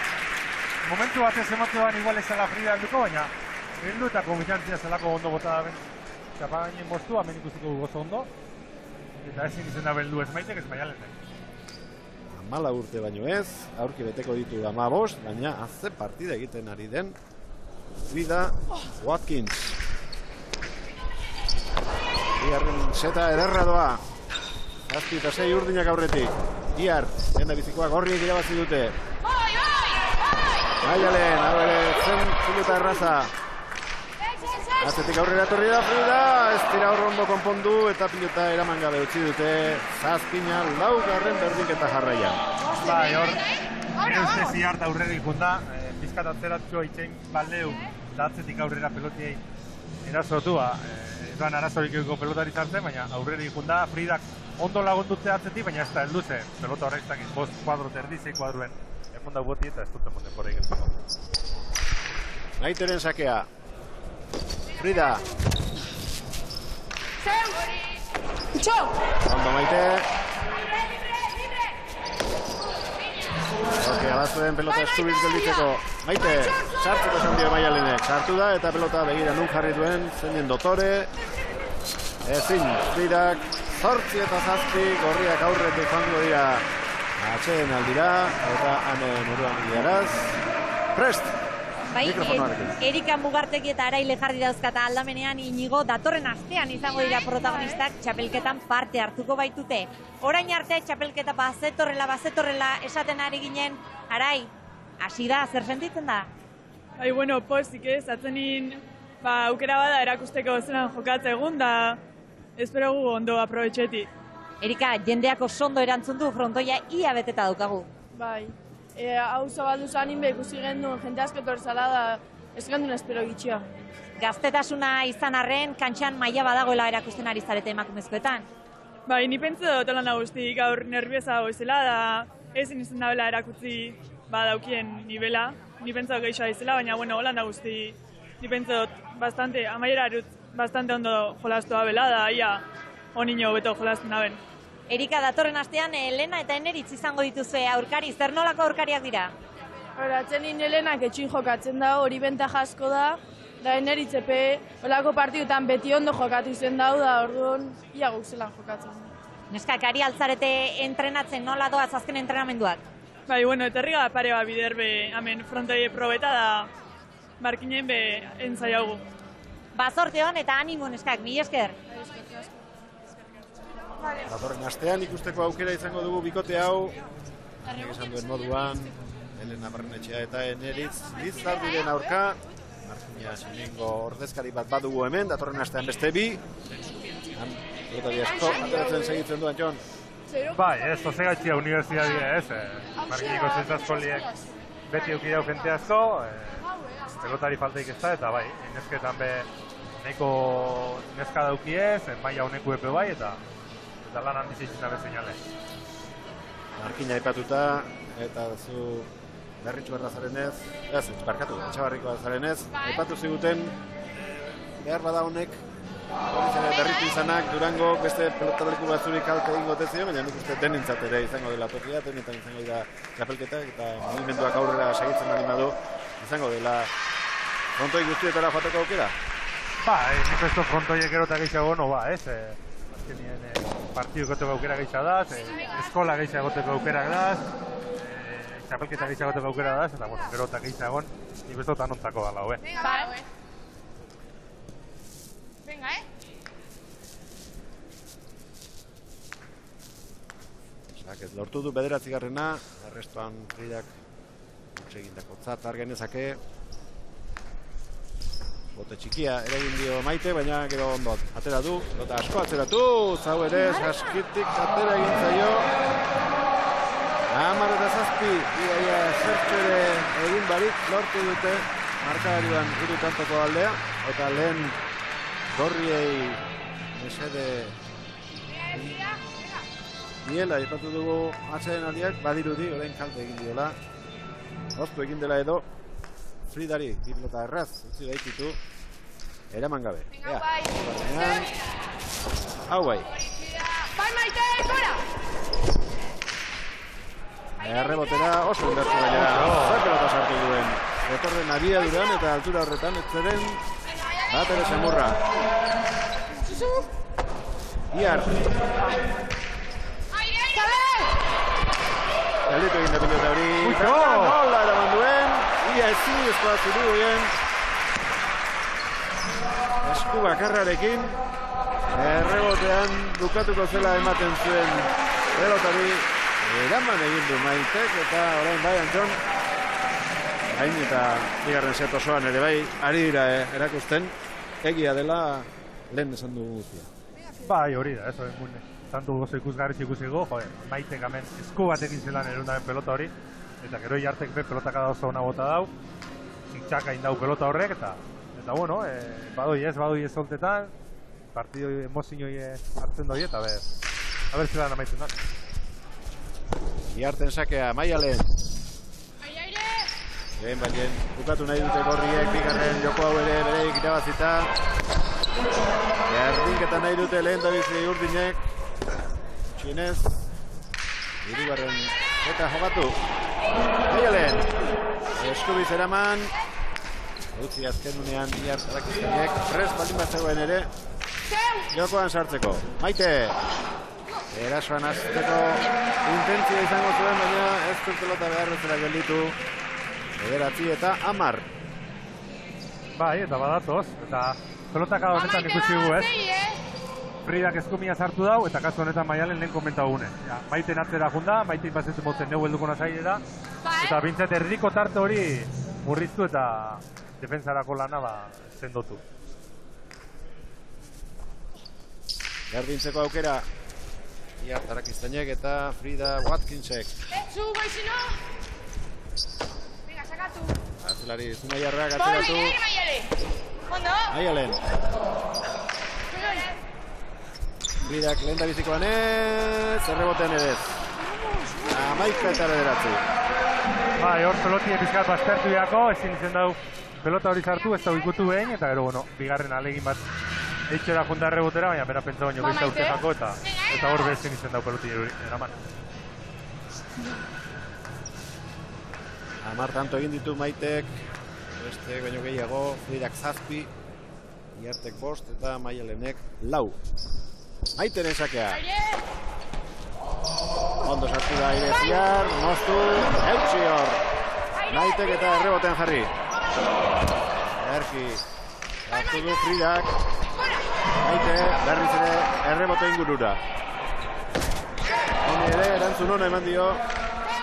momentu batez emotzean igual ezala Frida helduko, baina heldu eta konfiantzia zelako ondo bota da ben txapagainen bostua, hemen ikusiko du oso ondo, eta ezin izen da beldu ez Maitek ez Maialenek. 14 urte baino ez, aurki beteko ditu 15, baina azze partida egiten ari den Frida Watkins. Iarren seta ederra doa. 7 eta 6 urdinak aurretik. Iar, lehen da bizikoa Gorriek irabazi dute. Maialen, hau ere, zen pilota erraza. Atzetik aurrera etorri da Frida, ez dira ondo konpondu eta pilota eraman gabe utzi dute. Zazpina, 4. berdinketa jarraian. Bai, hor, ere ustez Iart aurrera ikunda, pizkat atzeratxo itxein baldeu, eta atzetik aurrera pelotiei erazotu, doan arazorik egiko pelotari zartzen, baina aurrera ikunda, Fridak ondo lagundutze atzetik, baina ez da helduze, pelota horrek zakit, 5 kuadro terdi, 6 kuadruen emonda boti eta ez duten moten porreik ez. Maiteren sakea. Frida. Ondo Maite. Alazuen pelota eskubiz gelditzeko. Maite, sartzeko esan dio Maialenek. Sartu da eta pelota begira nun jarri duen, zeinen dotore. Ezin, Fridak, 8 eta 7, Gorriak aurretik joango dira. Atxeen aldira, eta hanen uruan gilearaz. Prest! Bai, Erika Mugartegi eta Araile jarri dauzkata aldamenean Inigo datorren astean izango dira protagonistak txapelketan parte hartuko baitute. Orain arte txapelketa bazetorrela esaten ari ginen, Arai, hasi da, zer sentitzen da? Bai, bueno, pozik ez, atzenin aukera bada erakusteko zelan jokatze egun da, espero gu ondo aprobetxeti. Erika, jendeak oso ondo erantzun du, frontoia ia beteta daukagu. Bai. Hau zabaldu zanin ikusi genduen, jente asko torzala da, ez genduen espero gitxia. Gaztetasuna izan arren, kantxan maila badagoela erakusten ari zarete emakumezkoetan. Bai, ni pentsa dut lan nagustik, gaur nervioza goizela da, ezin izan dabela erakutzi daukien nivela. Ni pentsa dut geixoa izela, baina bueno, hola nagusti, ni pentsa dut bastante, amaiera erut, bastante ondo jolastu abela da, ia onino beto jolasten daben. Erika, datorren astean Elena eta Eneritz izango dituzue aurkari, zer nolako aurkariak dira? Atzenin Elenak etxin jokatzen da, hori bentaja asko da, da Eneritz epe olako partidutan beti ondo jokatu izen dau da, orduan ia gauzelan jokatzen. Neskak, ari altzarete entrenatzen, nola doaz azken entrenamenduak? Bai, bueno, eterri gara pare bat bider be, hemen frontoi probeta da, markinen be entzaiagu. Bazorte hon eta animo neskak, mila esker. Datorren astean ikusteko aukera izango dugu bikote hau. Esan duen moduan, Elena Barrenetxea eta Eneritz Lizardiren aurka. Martina Semingo ordezkari bat badugu hemen, datorren astean beste bi. Pelotari asko, ateratzen segitzen duan, Jon. Bai, ez, osegatxia universidadia ez, Markiniko zentzazkoliek beti euki dau jente asko, pelotari faltaik ez da, eta bai, nesketan be neko neska dauki ez, maila honeku epe bai, eta lan handiz izin dabe zeinale. Markina aipatuta, eta zu Berritxu Berrazarenez, barkatu, Etxabarriko Berrazarenez, aipatu ziguten, behar bada honek, berritu izanak, Durango, beste pelotaleku batzurik kalte egingo tezio, baina nik uste denintzat ere izango dela tokia, denetan izango dira txapelketak, eta movimenduak aurrera segitzen baldin badu, izango dela frontoi guztietara joateko aukera? Nik ez frontoiek erota gehiago no ba, ez? Azkenien partidu egoteko aukera gehiago daz, eskola gehiago egoteko aukera daz, txapelketa gehiago egoteko aukera daz, eta bueno, erota gehiago nik ez dut anontzako dala, hobe. Venga, Ez lortu du 9. Arrestoan Fridak egindako zat argenezake. Bote txikia eragin dio Maite, baina gero ondo atera du, eta asko atzeratu, zau ere, saskitik atera egin zaio. 10-7, iaia zertxere egin barik lortu dute markadarioan 3 tantoko aldea, eta lehen Gorriei mesede diela, ipatu dugu atxaren aldiak, badirudi, orain kalte egin diola. Oztu egin dela edo, Fridari, pilota erraz, utzi daititu, eraman gabe. Hau bai. Bai, Maite, gora! Errebotera oso indartu gainera, zer pelota sartu duen. Retorren abiaduran eta altura horretan, ez zeren bat ere samurra. Iar. Galditu egin da pilota hori. Nola eraman duen. Ia ezin ezkoa ziruduen. Esku bakarrarekin. Errebotean bukatuko zela ematen zuen pelotari. Eraman egin du Maitek eta orain bai Antxon. Hain eta bigarren set osoan ere bai, ari dira erakusten, egia dela lehen esan dugu guztia. Bai, hori da, eso egun. Tanto gozo ikusgarriz ikusiko, Maitek hemen esku batekin zelan erundaren pelota hori, eta gero jartek be pelotak da oso ona bota dau, zintxaka indau pelota horrek, eta bueno, badoi ez soltetan, partido emozioi hartzen doi, eta aber zelan amaitzen da. Iarten sakea, Maialen. Lehen baien, bukatu nahi dute Gorriek, bigarren joko hau ere bereik irabazita. Erdinketa nahi dute lehen da bizi Urdinek. Txinez, hirugarren eta jokatu. Maialen, eskubiz eraman. Utzi azken unean Iartarak izaniek. Prest baldin bat zegoen ere, jokoan sartzeko. Maite, erasoan azteko intentzia izango zuen, baina ez dut pelota behar bezala gelditu. 9 eta 10. Bai, eta badatoz, eta pelotaka honetan ikusi dugu, ez? Fridak eskumia sartu dau, eta kasu honetan Maialen lehen komenta gune. Maiten atzera junda, Maitein pasetzen motzen neu helduko nazailera, eta bintzat erdiko tarte hori murriztu eta defensarako lana sendotu. Garbintzeko aukera, Iartarak iztainek eta Frida Watkinsek. Zu, goizino! Atzelari Zumaiarrak atzeratu. Maialen. Fridak lehen da bizikoan ez, errebotean ere ez. 11 eta 9. Bai, hor peloti epizkat baztertu diako, ezin izen dau pelota hori sartu, ez da ikutu behin, eta gero, bueno, bigarren alegin bat eitxera junda errebotera, baina bera pentsa baino gehiago urte jako, eta hor bezin izen dau peloti eraman. 10 tanto egin ditu Maitek, beste baino gehiago, Fridak 7, Iartek 5 eta Maialenek 4. Maiteren sakea. Ondo sartu da Ireziar, moztu, eutxi hor. Maitek eta errebotean jarri. Erki, hartu du Fridak. Maite, berriz ere errebote ingurura. Honi ere, erantzun hona eman dio.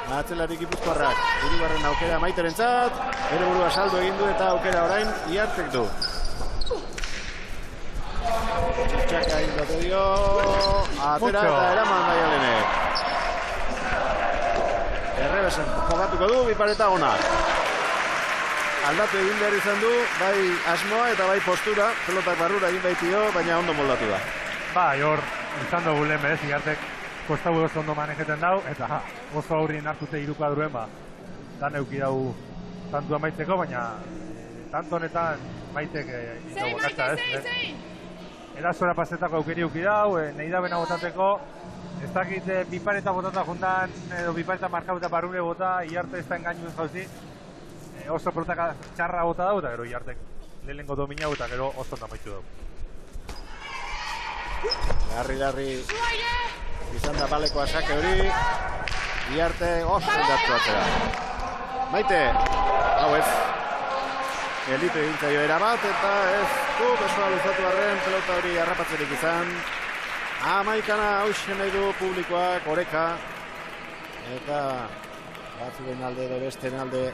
Atzelari Gipuzkoarrak, hirugarren aukera Maiterentzat, bere burua saldu egin du eta aukera orain Iartek du. Txaka indatu dio, atera eta eraman Maialenek. Errebesen jokatuko du, bipareta onak. Aldatu egin behar izan du, bai asmoa eta bai postura, pelotak barrura egin baitio, baina ondo moldatu da. Bai, hor, izan dugu lehen berez, Igartek kostagu oso ondo manejeten dau, eta oso aurrien hartute irukaduruen, dan euki dau tantu amaitzeko, baina tanto honetan maitek indau bakatza, ez? Erazora pasetako aukeri euki dau, nahi da bena botateko, ez dakit bipareta botata juntan, edo bipareta markauta barrure bota, Iarte ez da engainu ez jauzi, oso pelotaka txarra bota dau, eta gero Iartek lehenengo dominau, eta gero oso ondo amaitu dau. Garri izan da baleko asake hori, Iarte oso indartu atzera. Maite, hau ez, elitu egintzaio erabat, eta ez du besoa luzatu arren pelota hori harrapatzerik izan. Amaikana hausen nahi du publikoak, oreka, eta batzuen alde edo besten alde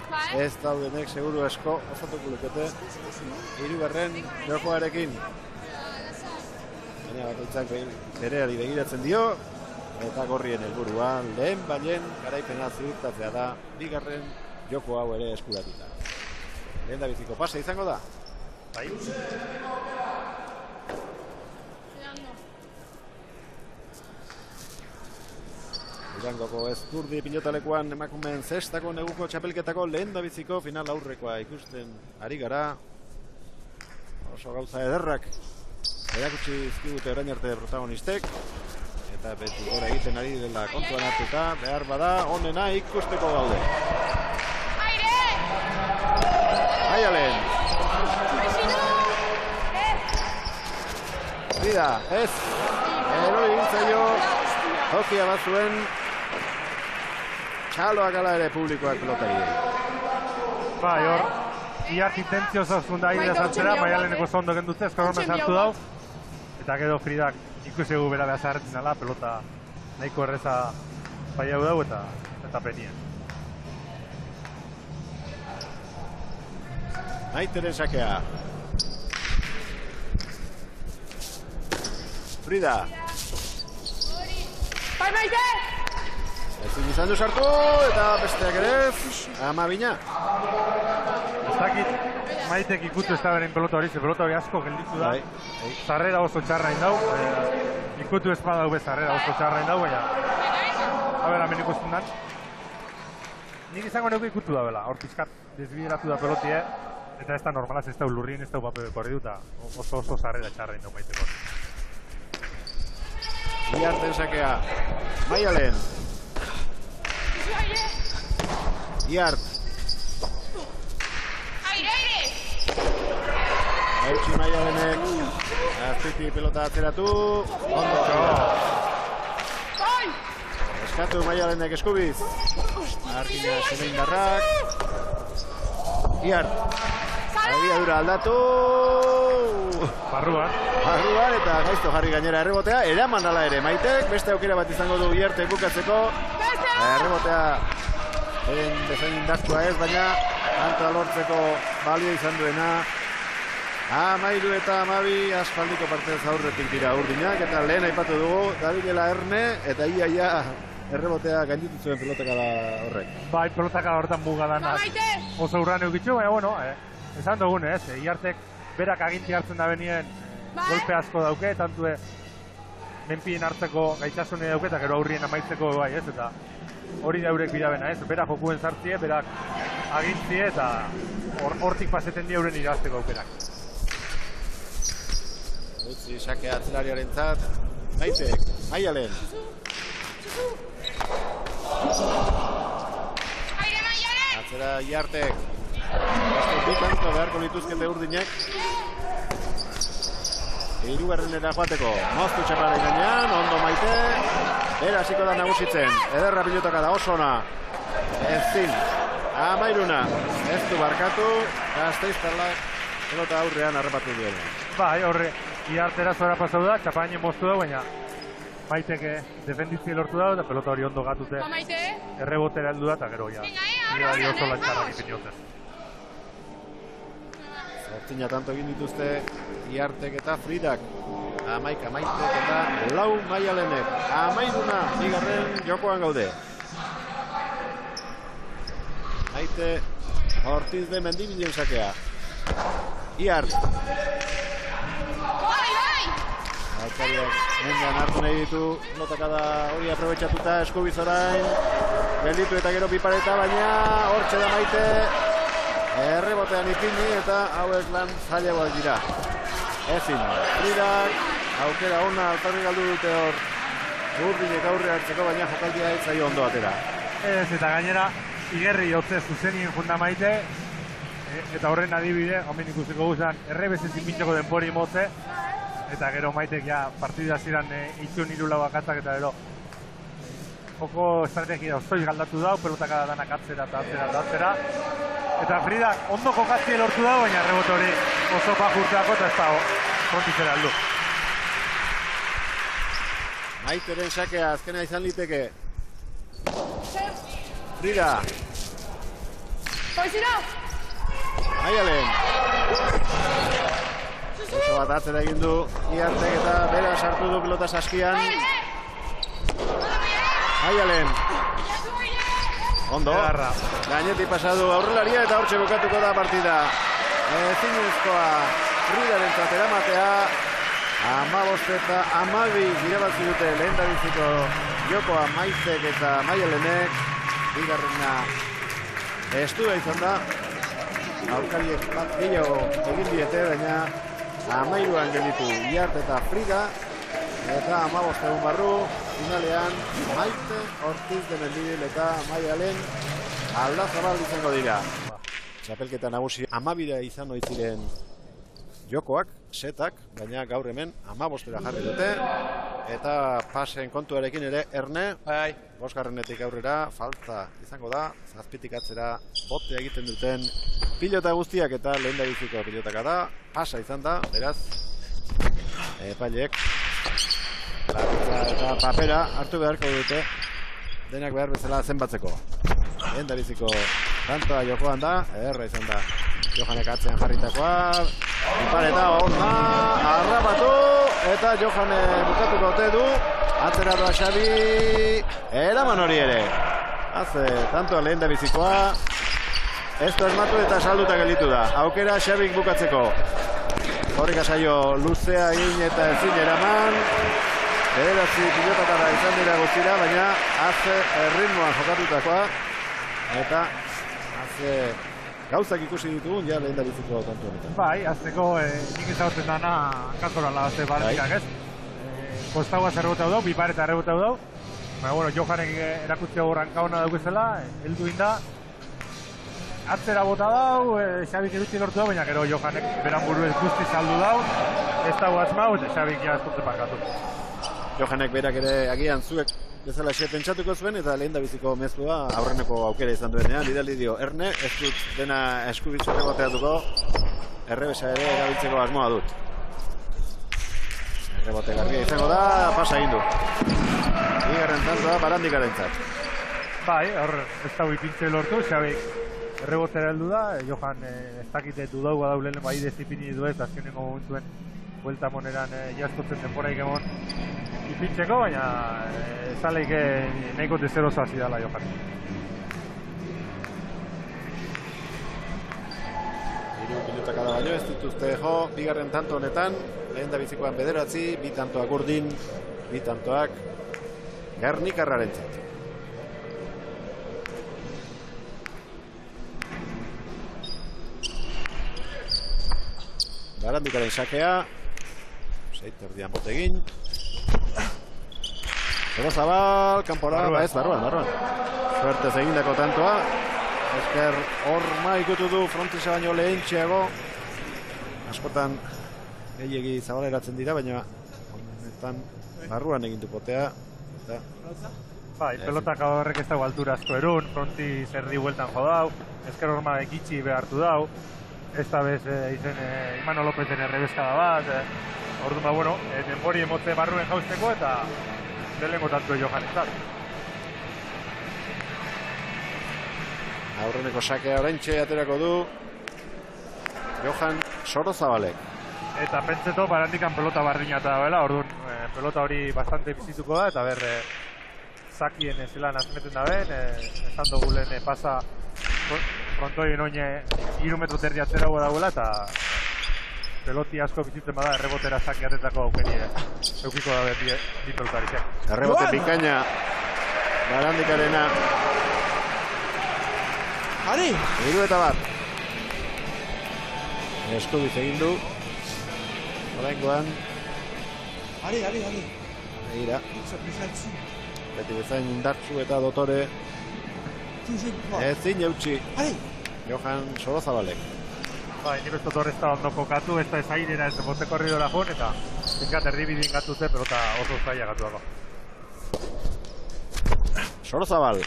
ez daudenek seguru asko osatuko lukete hirugarren jokoarekin. Baina bakoitzak bereari begiratzen dio, eta gorrien helburuan lehen bainen garaipena ziurtatzea da bigarren joko hau ere eskuratuta. Lehen da biziko pase izango da? Bai. Durangoko Ezkurdi pilotalekuan emakumeen zestako neguko txapelketako lehen da biziko final aurrekoa ikusten ari gara. Oso gauza ederrak erakutsi izkigute orain arte protagonistek, eta beti gora egiten ari dela kontuan hartuta, behar bada onena ikusteko gaude. Maialen! Bida, ez! Eroi gintzaio, jokia bat zuen, txaloak ala ere publikoak pelotari. Bai, hor, Iart intentzio zauzkun da hile zantzera, Maialeneko zondo gendutze, eskorromen sartu dau, eta gero Fridak ikusegu bera behar zaharretzen ala, pelota nahiko erreza baiau dau eta penien. Maiteren sakea. Frida. Bai, Maite! Ezin izan du sartu, eta besteak ere, Amabina. Ez dakit, Maitek ikutu ez da beren pelota hori, ze pelota hori asko gelditu da. Zarrera oso txarra indau, ikutu ez badau bez zarrera oso txarra indau, baina habera hemen ikusten dan. Nik izango neuko ikutu da bela, hor pizkat desbideratu da pelotie, eta ez da normalaz ez da lurrien ez da upape korri dut, oso zarrera txarra indau Maiteko. Iarten sakea. Maialen. Iart. Hautsi Maialenek. Azpiti pelota atzeratu. Ondo. Eskatu Maialenek eskubiz. Artina Zemendarrak. Iart. Abiadura aldatu. Barruan eta gaizto jarri gainera errebotea. Eraman dala ere Maitek. Beste aukera bat izango du Iartek bukatzeko. Errebotea bezain indartua ez, baina antoa lortzeko balio izan duena. Amairu eta Amabi aspaldiko partez aurretik dira urdinak, eta lehen aipatu dugu dabilela Erne, eta ia errebotea gainditu zuen pelotakala horrek. Bai, pelotakala horretan bugadanak oso urran eukitxu, baina bueno, esan dugun ez, Iartek berak aginti hartzen da benien golpe asko dauke, tantue menpien hartzeko gaitasune dauke, eta gero aurrien amaitzeko bai ez, eta hori da eurek bidabena ez, berak jokuen zartzie, berak agintzie, eta hortik paseten di euren irazteko aukerak. Utzi sakea atzelariaren zat, Maitek, Maialen. Atzera Iartek. Bi tanto beharko lituzkete urdinek. Hirugarrenera joateko. Moztu txaparen gainean, ondo Maite. Bera hasiko da nagusitzen. Ederra pilotaka da oso ona. Ezin. Amairuna. Ez du barkatu. Gasteiztarrak pelota aurrean harrapatu duela. Bai, horre. Iartera zora pasau da, txapainen moztu da, baina Maiteke defenditzi lortu da, eta pelota hori ondo gatute errebotera heldu da, eta gero ja. Iri oso lantxarrak ipinioten. Zortzina tanto egin dituzte Iartek eta Fridak. Amaika Maitek eta lau Maialenek. Amairuna, bigarren jokoan gaude. Maite Ortiz de Mendibilen sakea. Iart. Alkariak mendean hartu nahi ditu, lotakada hori aprobetxatuta Eskubiz orain, gelditu eta gero pipareta, baina hortxe da Maite, errebotean ipini eta hauek lan zailagoak dira. Ezin, Fridak, aukera ona altarri galdu dute hor, Urdinek aurre hartzeko, baina jokaldia ez zaio ondo atera. Ez, eta gainera, Igerri jotze zuzenien junda Maite, eta horren adibide, homin ikusiko guzan, errebez ezin bintzeko denpori motze, eta gero Maitek ja partida ziren itxun irula bakatzak eta gero joko estrategia ostoiz galdatu dau, pelotaka danak atzera eta atzera. Eta Frida ondo kokatzi lortu dau, baina rebote hori oso bajurteako eta ez dago frontizera aldu. Maiteren sakea azkena izan liteke. Frida. Poizira! Maialen. Oso bat atzera egin du Iartek eta bera sartu du pelota saskian. Maialen. Ondo. Gainetik pasadu aurrelaria eta hortxe bukatuko da partida. Ezinezkoa Fridarentzat eramatea. 15 eta 12 irabazi dute lehendabiziko jokoa Maitek eta Maialenek. Bigarrena estua izan da. Aurkariek bat gehiago egin diete, baina 13an gelditu Iart eta Frida, eta 15 egun barru, finalean Maite Ortiz de Mendibil eta Maialen aldazabal izango dira. Txapelketa nagusi 12 izan oitziren jokoak, setak, baina gaur hemen 15era jarri dute, eta pasen kontuarekin ere Erne, bosgarrenetik aurrera, falta izango da, zazpitik atzera bote egiten duten pilota guztiak eta lehendabiziko pilotaka da, pasa izan da, beraz, epaileek larritza eta papera hartu beharko dute, denak behar bezala zenbatzeko. Lehendabiziko kantoa jokoan da, ederra izan da, Johanek atzean jarritakoa, ipareta ona, harrapatu, eta Johane bukatuko ote du, atzera doa Xabi, eraman hori ere. Haze, tantoa lehendabizikoa, ez da esmatu eta salduta gelditu da. Aukera Xabik bukatzeko. Horrika saio luzea egin eta ezin eraman. Bederatzi pilotatara izan dira guztira, baina haze erritmoan jokatutakoa. Eta haze gauzak ikusi ditugun, ja lehendabiziko tanto honetan. Bai, azteko nik ezagutzen dana kantorala haze barrikak ez. Kostaua zerrebotau dau, bipareta errebotau dau. Baina, bueno, Johanek erakutzea horranka hona daukizela, heldu inda. Atzera bota dau, Xabik edutzi lortu dau, baina gero Johanek beran buru ez guzti saldu dau. Ez dago asmau, eta Xabik ja eskurte parkatu. Johanek berak ere agian zuek bezala xe pentsatuko zuen, eta lehendabiziko mezua aurreneko aukera izan duenean. Bidali dio, Erne, ez dut dena eskubitzu erreboteatuko, errebesa ere erabiltzeko asmoa dut. Errebote garbia izango da, pasa egin du. Bigarren tantoa Barandikarentzat. Bai, hor ez dago ipintze lortu, Xabik errebotera heldu da, Johan ez dakite dudau badau lehen bai dezipini du ez, azkenengo momentuen buelta moneran jaskotzen denboraik emon ipintzeko, baina zaleik nahiko dezeroza zidala Johan. Hiru pilotakada baino ez dituzte jo, bigarren tanto honetan, lehendabizikoan bederatzi, bi tantoak Urdin, bi tantoak Gernikarrarentzat. Barandikaren sakea, erdian botegin. Zorozabal, kanpora, ez, barruan. Suertez egindako tantoa. Esker horma ikutu du frontisa baino lehentxeago. Askotan gehiegi zabaleratzen dira, baina honetan barruan egindu potea. Bai, pelotak horrek ez dago altura asko erun, frontiz erdi bueltan jodau, Esker horma ekitxi behartu dau. Esta vez izen Imano Lopezen errebeskada bat, orduan, bueno, denbori emotze barruen jauzteko eta lehenengo tanto Johan ez da. Aurreneko sakea oraintxe aterako du Johan Sorozabalek. Eta pentseto Barandikan pelota bardina eta dabela, orduan pelota hori bastante bizituko da, eta zakien zelan azmeten da ben, esan dugu lehen pasa frontoien oin 3 metro terdi atzerago dagoela, eta peloti asko bizitzen bada errebotera sakiatetako aukeri eukiko da bi pelotariak. Errebote bikaina Barandikarena. Ari! 3-1. Eskubiz egin du. Oraingoan. Ari. Egira. Beti bezain indartsu eta dotore. Ezin eutxi. Ari! Johan Sorozabalek. Nik ez dut horrez da ondo kokatu, ez da ez airera ez bote korridora joan, eta zinkat erdibidin gatu ze, pelota oso zaila gatu dago. Sorozabal.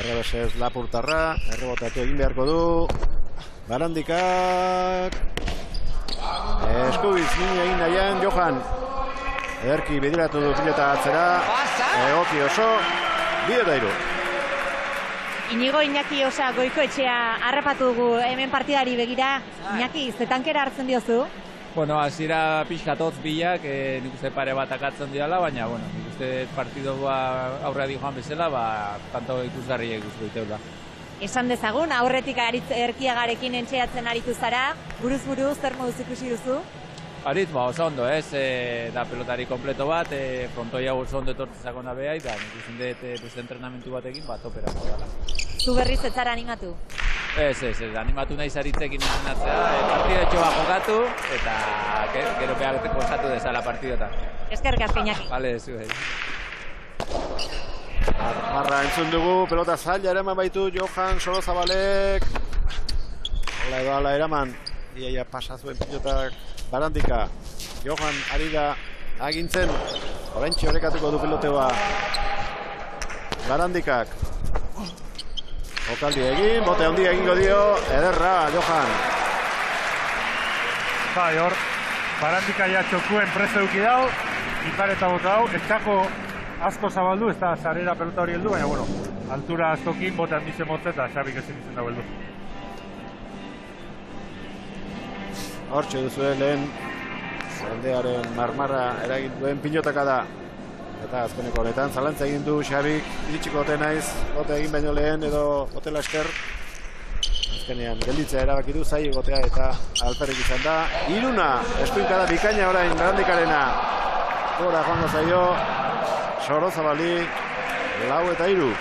Errebesez Lapurtarra, errebotatu egin beharko du. Barandikak. Eskubiz nini egin nahian, Johan. Ederki bidiratu du pilota atzera. Egoki oso, 2-3. Inigo Iñaki Osa Goikoetxea harrapatu dugu hemen partidari begira. Iñaki, ze tankera hartzen diozu? Bueno, hasiera pixkat hotz bilak, nik uste pare bat akatzen diala, baina, bueno, nik uste partidua aurrea di joan bezala, tanto ikusgarri ikusko diteula. Esan dezagun, aurretik erkiagarekin entxeatzen aritu zara, buruz-buruz, zer moduz ikusi duzu? Aritz, oso ondo, da pelotari kompleto bat, frontoi hau oso ondo etortzezako nabea, eta nik usten dut entrenamentu batekin, topera modala. Zu berriz ez zara animatu? Ez, animatu nahi zaritzekin entrenatzea, partidetxo bat jokatu, eta gero behar gozatu dezala partidota. Eskerrik asko, Iñaki. Bale, zuhe. Marra entzun dugu, pelota zaila eraman baitu Johan Sorozabalek. Hola edo ala eraman, iaia pasazuen pilotak Barandika. Johan ari da agintzen, oraintxe horekatuko du piloteoa Barandikak. Okaldi egin, bote handia egingo dio, ederra, Johan. Bai, hor, Barandika ja txokuen preso eduki dau, ipar eta bota hau, eskako asko zabaldu, ez da sarera pelota hori heldu, baina, bueno, altura askokin, bote handize motze eta Xabik ezin izen dago heldu. Hortxe duzuen lehen, aldearen marmarra eragin duen pilotaka da. Eta azkeneko honetan, zalantza egin du Xabik, iritsiko ote naiz, bote egin baino lehen edo hotela esker. Azkenean, gelditzea erabaki du, zai egotea eta alperrik izan da. 3, eskuinkada bikaina orain Barandikarena. Gora joango zaio, Sorozabali, 4-3.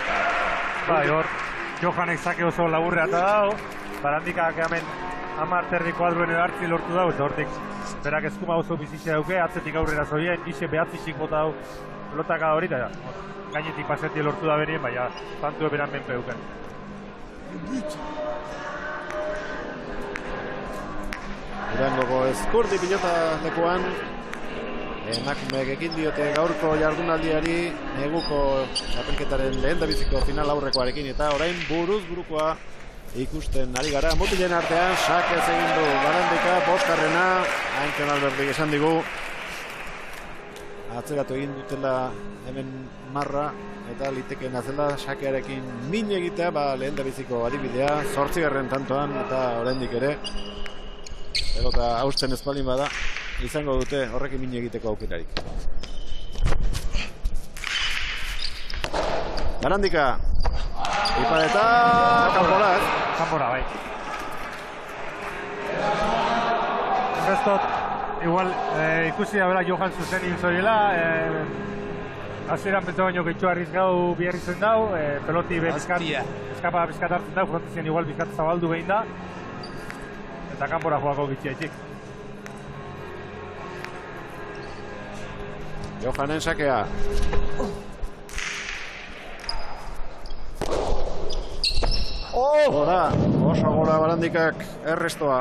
Bai, hor, Johanek zake oso laburrea eta dau, Barandikak hemen 10 terdi kuadruen edartzi lortu dau, eta hortik berak eskuma oso bizitzea duke, atzetik aurrera zoien, ixe behatzizik bota dau pelotaka hori, eta gainetik pasetik lortu da berien, baina tantu eberan menpe duken. Durangoko Ezkurdi pilota lekuan. Emakumeek ekin diote gaurko jardunaldiari, neguko txapelketaren lehendabiziko final aurrekoarekin, eta orain buruz-burukoa ikusten ari gara. Mutilen artean, sakez egin du Barandika, boskarrena, Antion Alberdik esan digu. Atzeratu egin dutela hemen marra, eta liteken azela sakearekin min egitea, lehendabiziko adibidea, 8. tantoan, eta oraindik ere, pelota hausten espaldin bada, izango dute horrekin min egiteko aukerarik. Barandika, ipareta, kanpora, Kanpora, bai. Restot, igual, ikusi da bera Johan zuzenin zoiela, hasieran pentsa baino gehitxo arrizgau biherri zen dau, peloti eskapa bizkat hartzen dau, frontizien igual bizkat zabaldu behin da, eta kanpora joako gitxia etxik. Johanen sakea. Gora, oso gora Barandikak errestoa.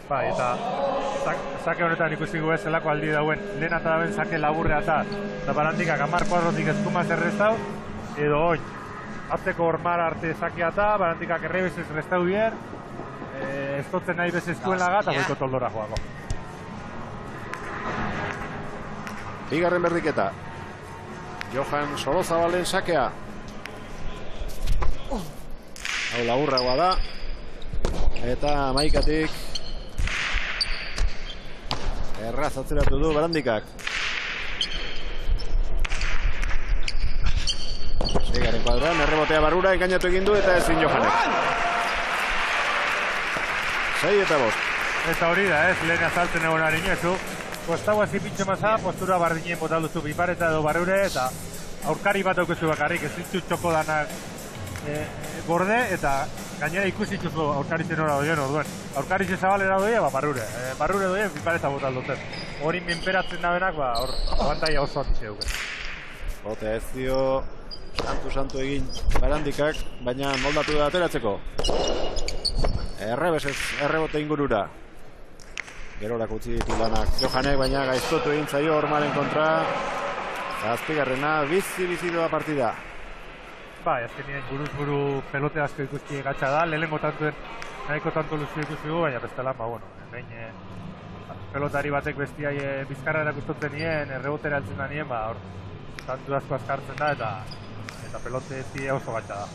Bai, eta sake honetan ikusi gu ez zelako aldi dauen, lehen eta daben sake laburrea eta Barandikak 10 kuadrotik eskumaz errestau, edo oin, atzeko hormar arte sakea eta Barandikak errebezez restau bier, ez totzen nahi bez eskuen laga eta goiko toldora joako. Bigarren berdiketa. Johan Sorozabalen sakea. Hau laburragoa da. Eta amaikatik erraz atzeratu du Barandikak. Ligaren kuadroan, errebotea Barrura engainatu egin du eta ezin Johanek. 6 eta 5. Eta hori da, lehen azaltzen egon harinezu. Kostaua zipintxe maza, postura bardinen botalduzu Bipareta edo Barrure, eta aurkari bat aukezu bakarrik, ez ditut txoko danak gorde, eta gainera ikusi dituzu aurkaritzen hori doien orduen. Aurkaritze zabalera doia, Barrure. Barrure doien, Bipareta botalduten. Hori menperatzen da benak, hor abantaia oso handi zeuken. Botea ez dio santu egin Barandikak, baina moldatu da ateratzeko. Errebesez, errebote ingurura. Gerorako utzi ditu lanak Johanek, baina gaiztotu egin zaio Ormaren kontra. Zazpigarrena, bizi doa partida. Azkenien buruz-buru pelote asko ikusti gatsa da, lehenengo tantuen nahiko tanto luzio ikustigu, baina bestela, behin pelotari batek bestiai bizkarra erakustotzen nien, errebotera altzen da nien, hor tantu asko azkartzen da, eta pelote ez oso gatsa da.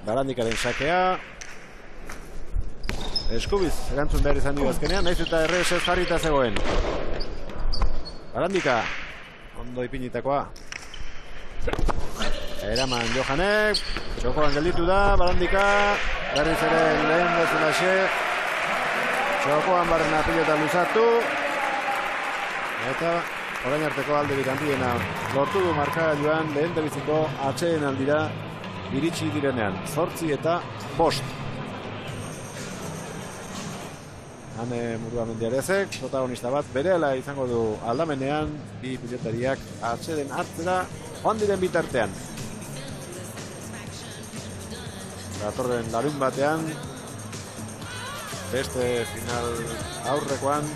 Barandikaren sakea. Eskubiz, erantzun behar izan dio azkenean, naiz eta errebesez jarrita zegoen. Barandika, ondo ipinitakoa. Eraman Johanek, txokoan gelditu da, Barandika, berriz ere lehen bezalaxe, txokoan barrena pilota luzatu, eta orain arteko alderik handiena lortu du markagailuan lehen debiziko atxeen aldira iritsi direnean, 8 eta 5. Hane Muruamendiarezek, protagonista bat, berehala izango du aldamenean, bi pilotariak atxeden hartzera joan diren bitartean. Datorren larun batean, beste final aurrekoan,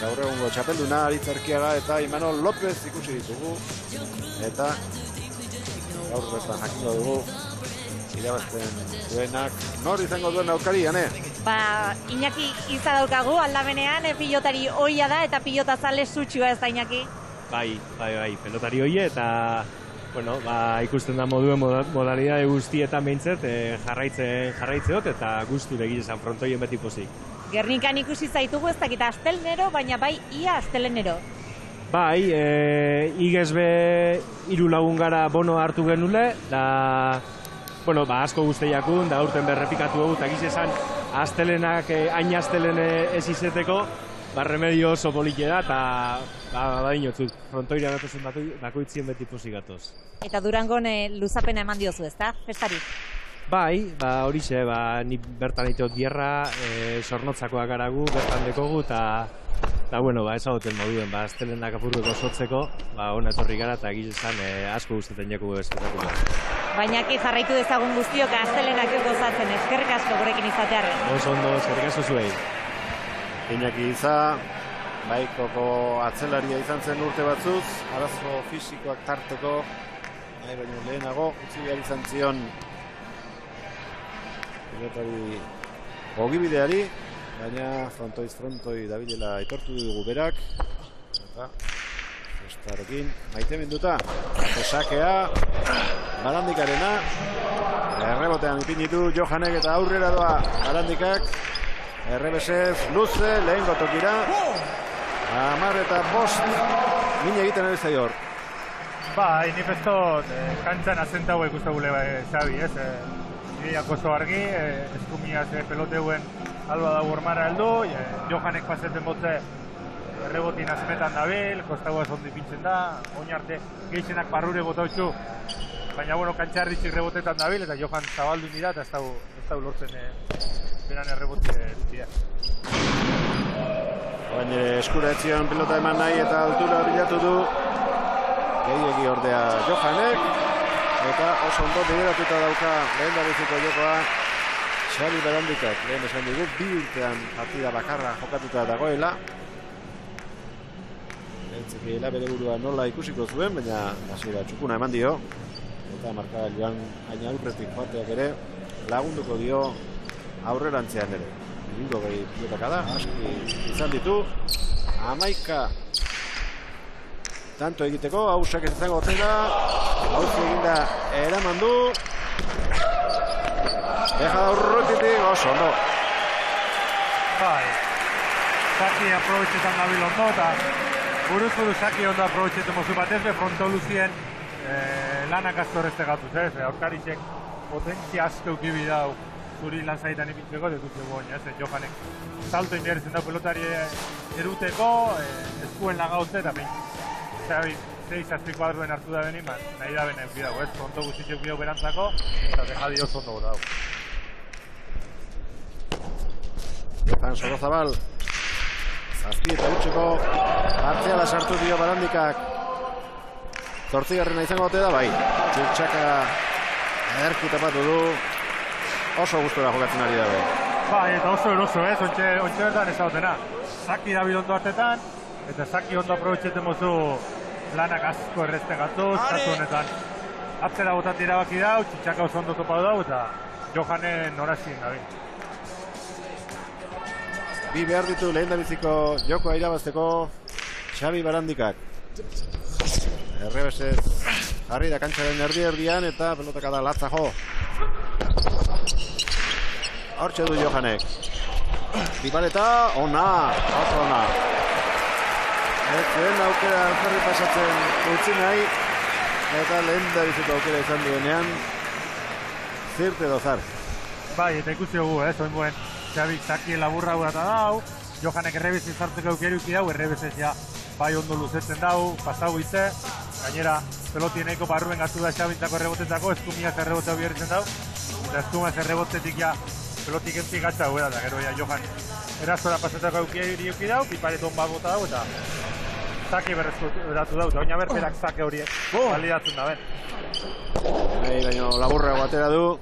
gaur egungo txapelduna Aritz Arkiaga eta Imanol López ikusi ditugu. Eta gaur bertan jakingo dugu irabazten duenak nor izango duen aurkari, Ane? Iñaki iza daukagu aldamenean, pilotari oia da eta pilota zale sutxua ez da Iñaki? Bai, pelotari oie eta ikusten da moduen modalidade guztietan behintzet jarraitzeot eta guztu begirezan frontoien beti pozik. Gernikan ikusi zaitugu ez dakita astelnero, baina ia astelenero. Igezbe 3 lagun gara bono hartu genule, da asko guztiakun, da urten berrepikatu dugu, eta gizizan astelenak hain astelene ez izeteko, remedio oso polike da, eta badinotzut, frontoira gatozen bakoitzien beti pozik gatoz. Eta Durangon luzapena eman diozu, ez da, festari? Horixe, ni bertan ditot bierra, sornotzakoak garagu, bertan dekogu, eta ezagoten moduen, astelenak apurreko sotzeko, hona etorri gara, eta gizizan asko guztetan jaku espetakulo. Baina jarraitu dezagun guztiok astelenak gozatzen, eskerrik asko gurekin izatearen. Oso ondo, eskerrik asko zuei. Iñaki Iza, baikoko atzelaria izan zen urte batzuz, arazo fisikoak tarteko, nahi baino lehenago, utzi behar izan zion pilotari ogibideari, baina frontoi dabilela aitortu dugu berak, eta festarekin maite minduta, sakea, Barandikarena, errebotean ipinitu Johanek eta aurrera doa Barandikak, errebesez luze, lehen gotokira, 10 eta 5 min egiten ari zaio hor. Ni pestot, kantxan azentau ikustagule Xabi, ez? Ideak oso argi, eskumiaz peloteuen alba da urmara heldu, Johanek paseten botze errebotin azmetan dabil, kostagoa zondi pintzen da, oin arte gehixenak Barrure botautxu, baina kantxarritxik rebotetan dabil, eta Johan zabaldu dira, eta ez da lortzen beran erreboti dutia. Oain ere eskura etzion pilota eman nahi eta altura bilatu du gehiegi ordea Johanek, eta oso ondo bideratuta dauka lehen dabiziko jokoa Xabi Barandikak. Lehen esan dugu, 2 urtean partida bakarra jokatuta dagoela. Entzekiela bere burua nola ikusiko zuen, baina hasiera txukuna eman dio. Eta markagailuan hain aurretik joateak ere lagunduko dio aurrerantzean ere. 20 pilotaka da, aski izan ditu. 11 tanto egiteko, hausak ez izango zena. Hauzi eginda eraman du. Deja da urrutitik, oso ondo. Saki aprobetxetan dabil ondo, eta buruz Saki ondo aprobetxetu mozu batez, fronto luzien lanak asko horrezte gatuz, ez? Aurkaritxek potentzia asko eukibi dau zuri lan zaitan ipintzeko, dut zegoen, ez? Johanek salto inbierzen dau pelotari eruteko, eskuen lagautze, eta behin, Xabi, 6-6 kuadruen hartu da benin, nahi da benen eukidago, ez? Ondo guztitzeu bidau berantzako, eta dejadi oso ondo dago. Johan Sorozabal, zazpi eta utxeko partziala sartu dio Barandikak. 8. izango dute da, bai. Txutxaka erki tapatu du. Oso gustora jokatzen ari dabe. Bai, eta oso eroso, ez? Ontxe bertan ez dautena. Zaki dabil ondo hartetan, eta Zaki ondo aprobetxeten mozu lanak asko errezte gatuz, kasu honetan. Atzera botat irabaki dau, Txutxaka oso ondo topatu dau, eta Johanen norazien gabe. Bi behar ditu lehen da biziko jokoa irabazteko Xabi Barandikak. Errebesez jarri da kantxaren erdian eta pelotaka da latza jo. Hortxe du Johanek. Bipaleta, ona, oso ona. Ez zuen aukera alferri pasatzen utzi nahi, eta lehen da biziko aukera izan duenean zirte dozar. Bai, eta ikusi dugu, oin buen Xabi Zaki laburra eta dau, Johanek errebezez hartzeko eukeruki dau, errebezez ja bai ondo luzetzen dau, pasau itze, gainera pelotieneko barruen gatu da Xabintzako errebotetako, eskumiak errebotea biherritzen dau, eta eskumaz errebotetik ja pelotik entik gatza huela, eta gero ja Johan erazora pasetako euki dau, pipareton bat bota dau, eta Zaki beratu dau, eta oina berberak Zaki horiek balidatzen da ben. Baina laburrago atera du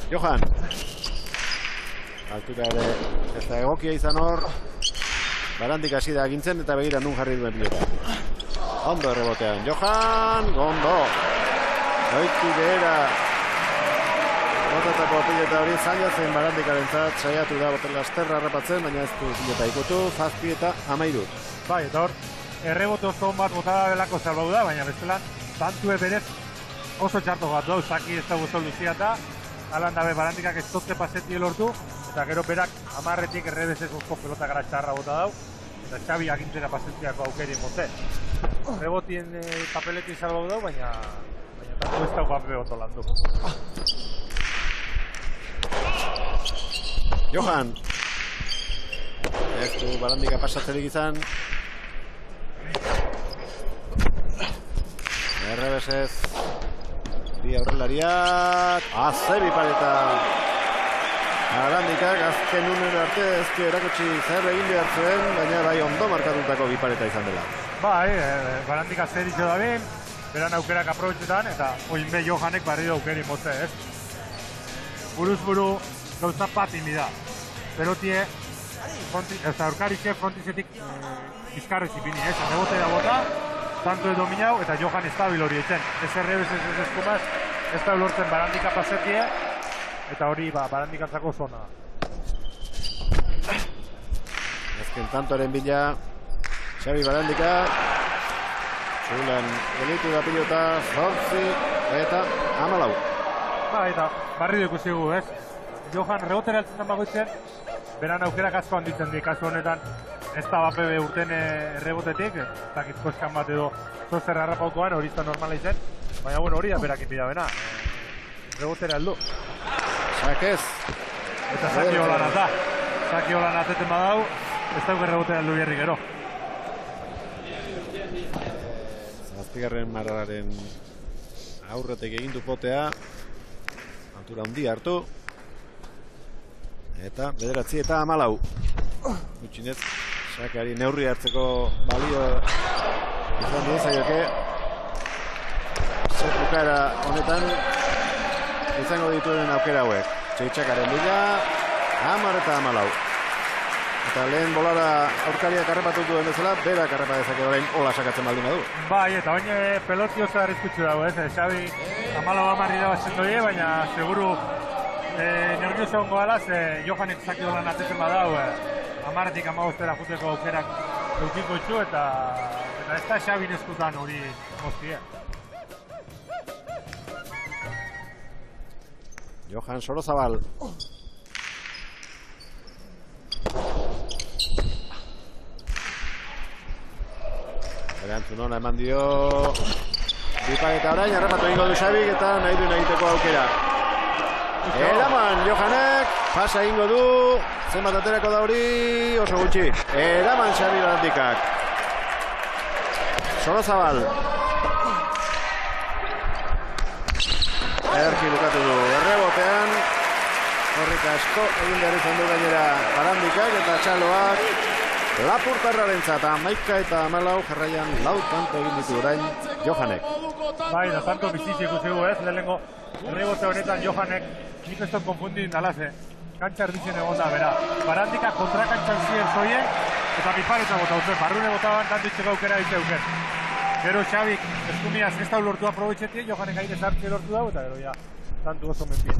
Johan. Altura ere ez da egokia izan hor. Barandik hasi da agintzen eta begira nun jarri duen pilota. Ondo errebotean. Johan, ondo. Doitu behera. Botatako pilota hori zailatzen Barandikarentzat saiatu da botel lasterra harrapatzen, baina ez du pilota ikutu, 7 eta 13. Bai, eta hor, errebote oso bat botada belako salbau da, baina bestelan, tantue berez oso txarto bat dau, Zaki ez da oso luzia eta alan dabe Barandikak ez dozte pasetie lortu, eta gero berak 10etik errebezez oso pelota gara txarra bota dau, eta Xabi agintzera pasetiako aukerien mote. Rebotien papeletik salbau dau, baina tanto ez dago ape boto landu. Johan. Ez du Barandika pasatzerik izan. Errebesez. Bi aurrelariak. Azebi pareta. Barandikak azken unero arte ezke erakutsi zer egin behar zuen, baina bai ondo markatutako bi pareta izan dela. Bai, Barandika zer itxo da bin, beran aukerak aprobetxetan, eta oinbe Johanek barri da aukeri mote, ez? Buruz buru gauza bat inbida. Pelotie, aurkaritxe frontizetik bizkarrez ipini, ez? Rebote da bota, tanto edo minau, eta Johan ez da bil hori etzen. Ez errebez ez eskumaz, ez da lortzen Barandika pasetie, eta hori Barandikantzako zona. Azken tantoaren bila, Xabi Barandika, zulan elitu da pilota, 8 eta 14. Ba, eta barri du ikusi gu, ez? Johan rebotera altzen den bagoitzen, beran aukerak asko handitzen di, kasu honetan ez da BPB urten errebotetik, zakitko eskan bat edo zozer harrapaukoan, hori izan normala izen, baina bueno, hori da berak inbida bena, rebotera heldu. Sakez. Eta Zaki holan ata. Zaki holan ateten badau, ez dauk errebotera heldu bierri gero. Zazpigarren marraren aurretek egin du potea, altura handi hartu, eta 9 eta 14. Gutxinez, Sakeari neurri hartzeko balio izan duen zaioke. Zer bukaera honetan izango dituen aukera hauek. Txutxakaren bila, 10 eta 14. Eta lehen bolara aurkariak harrapatu duen bezala, berak harrapa dezake orain hola sakatzen baldin badu. Bai, eta baina peloti oso arriskutsu dago, ez? Xabi 14 irabazten doi, baina seguru nervioso ongo alaz, Johanek Zaki holan atetzen badau, 10etik 15 juteko aukerak eukiko itxu, eta ez da Xabin eskutan hori moztie. Johan Sorozabal. Erantzun hona eman dio Bipak eta orain, harrapatu egingo du Xabik eta nahi duen egiteko aukera. Eraman Johanek, pasa egingo du, zenbat aterako da hori, oso gutxi. Eraman Xabi Barandikak. Sorozabal. Ederki bukatu du, errebotean. Horrik asko egin behar izan du gainera Barandikak eta txaloak. Lapurtarrarentzat 11 eta 14 jarraian lau tanto egin ditu orain Johanek. Bai, da tanto bizitzi ikusi gu ez, lehenengo errebote honetan Johanek nik ez dut konfundin dalaz, kantxa erditzen egon da, bera. Barandika kontrakantxan ziren zoien, eta pipareta bota uzen, barrune botaban tantitzeko aukera ditu euken. Gero Xabik eskumiaz ez da lortu aprobetxetie, Johanek aire zartze lortu dago, eta gero ja, tantu oso menpien.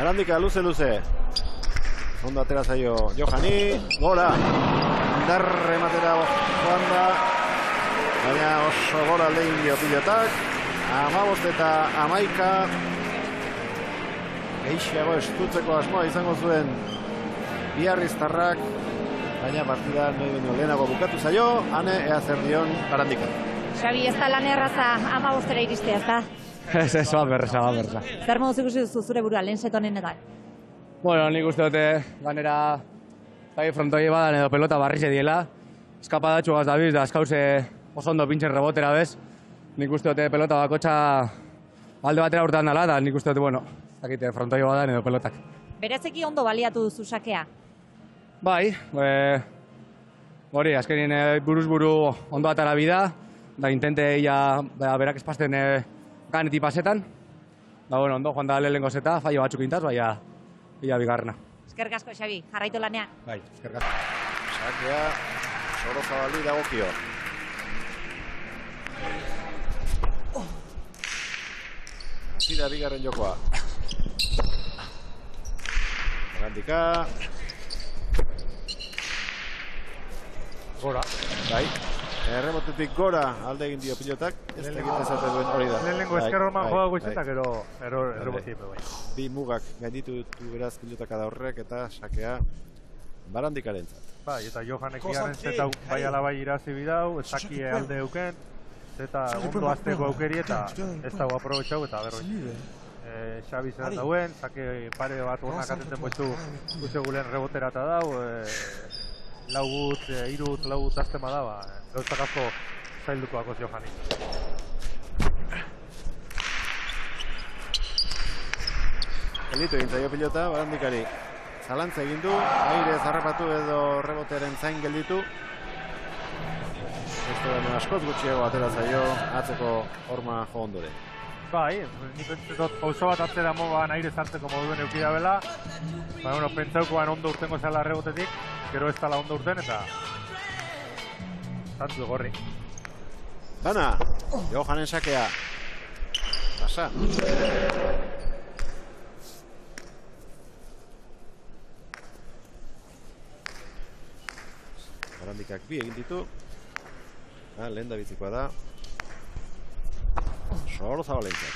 Barandika luze. Ondo atera zaio Johani, gora. Indarre ematera joan da. Baina oso gora aldein dio pilotak. 15 eta 11. Geixiago estutzeko asmoa izango zuen biarriztarrak. Baina partida nahi baino lehenago bukatu zaio. Hane ea zer dion Barandika. Xabi, ez da lan erraza 15 iristea, ez da? Ez, bat berreza. Zer moduz ikusi duzu zure burua, lehen set honenetan? Bueno, nik uste dute ganera frontoi badan edo pelota barrize diela. Eskapadatxu gaz dabiz, da eskauze oso ondo pintxen rebotera bez. Nik uste dute pelota bakotxa alde batera urtean dela, da nik uste dute, bueno, zakite frontoi badan edo pelotak. Berezeki ondo baliatu duzu sakea? Bai, hori, azkenin buruz buru ondo atara bida, da intente ia berak espazten ganeti pasetan. Da, bueno, ondo joan da lehenengo zeta, fallo batzuk intaz, baina ia bigarrena. Eskerrik asko, Xabi, jarraitu lanean. Bai, eskerrik asko. Sakea, Sorozabali dagokio. Hasi da bigarren jokoa. Barandika. Gora. Bai. Erremotetik gora alde egin dio pilotak. Ez da egin dezate duen hori da. Lehenengo eskerroman joa guizetak, gero errebotik. Bi mugak gainditu ditu beraz pilotak da horrek eta sakea Barandikarentzat. Bai, eta Johanek bigarren zeta bai alabai irazi bidau, zakie alde euken, zeta ondo azteko aukeri eta ez dago aprobetxau eta berroi. Xabi zer dauen, zake pare bat hornak atenten boizu gulen rebotera eta dau, lau gut aztema da, gauzak asko zailduko akoz Johani. Elitu egin zaio pilota, Barandikari zalantza egin du, aire zarrapatu edo rebotearen zain gelditu. Ez da askoz gutxiago atera zaio atzeko horma jo ondore. Bai, nik pentsetot pauso bat atzera moban aire zartzeko moduen eukida bela. Baina, bueno, pentsaukoan ondo urtengo zela rebotetik, gero ez tala ondo urten eta zantzu gorri. Bana, Johanen sakea. Pasa. Barandikak bi egin ditu. Lehen da bizikoa da. Sorozabalentzat.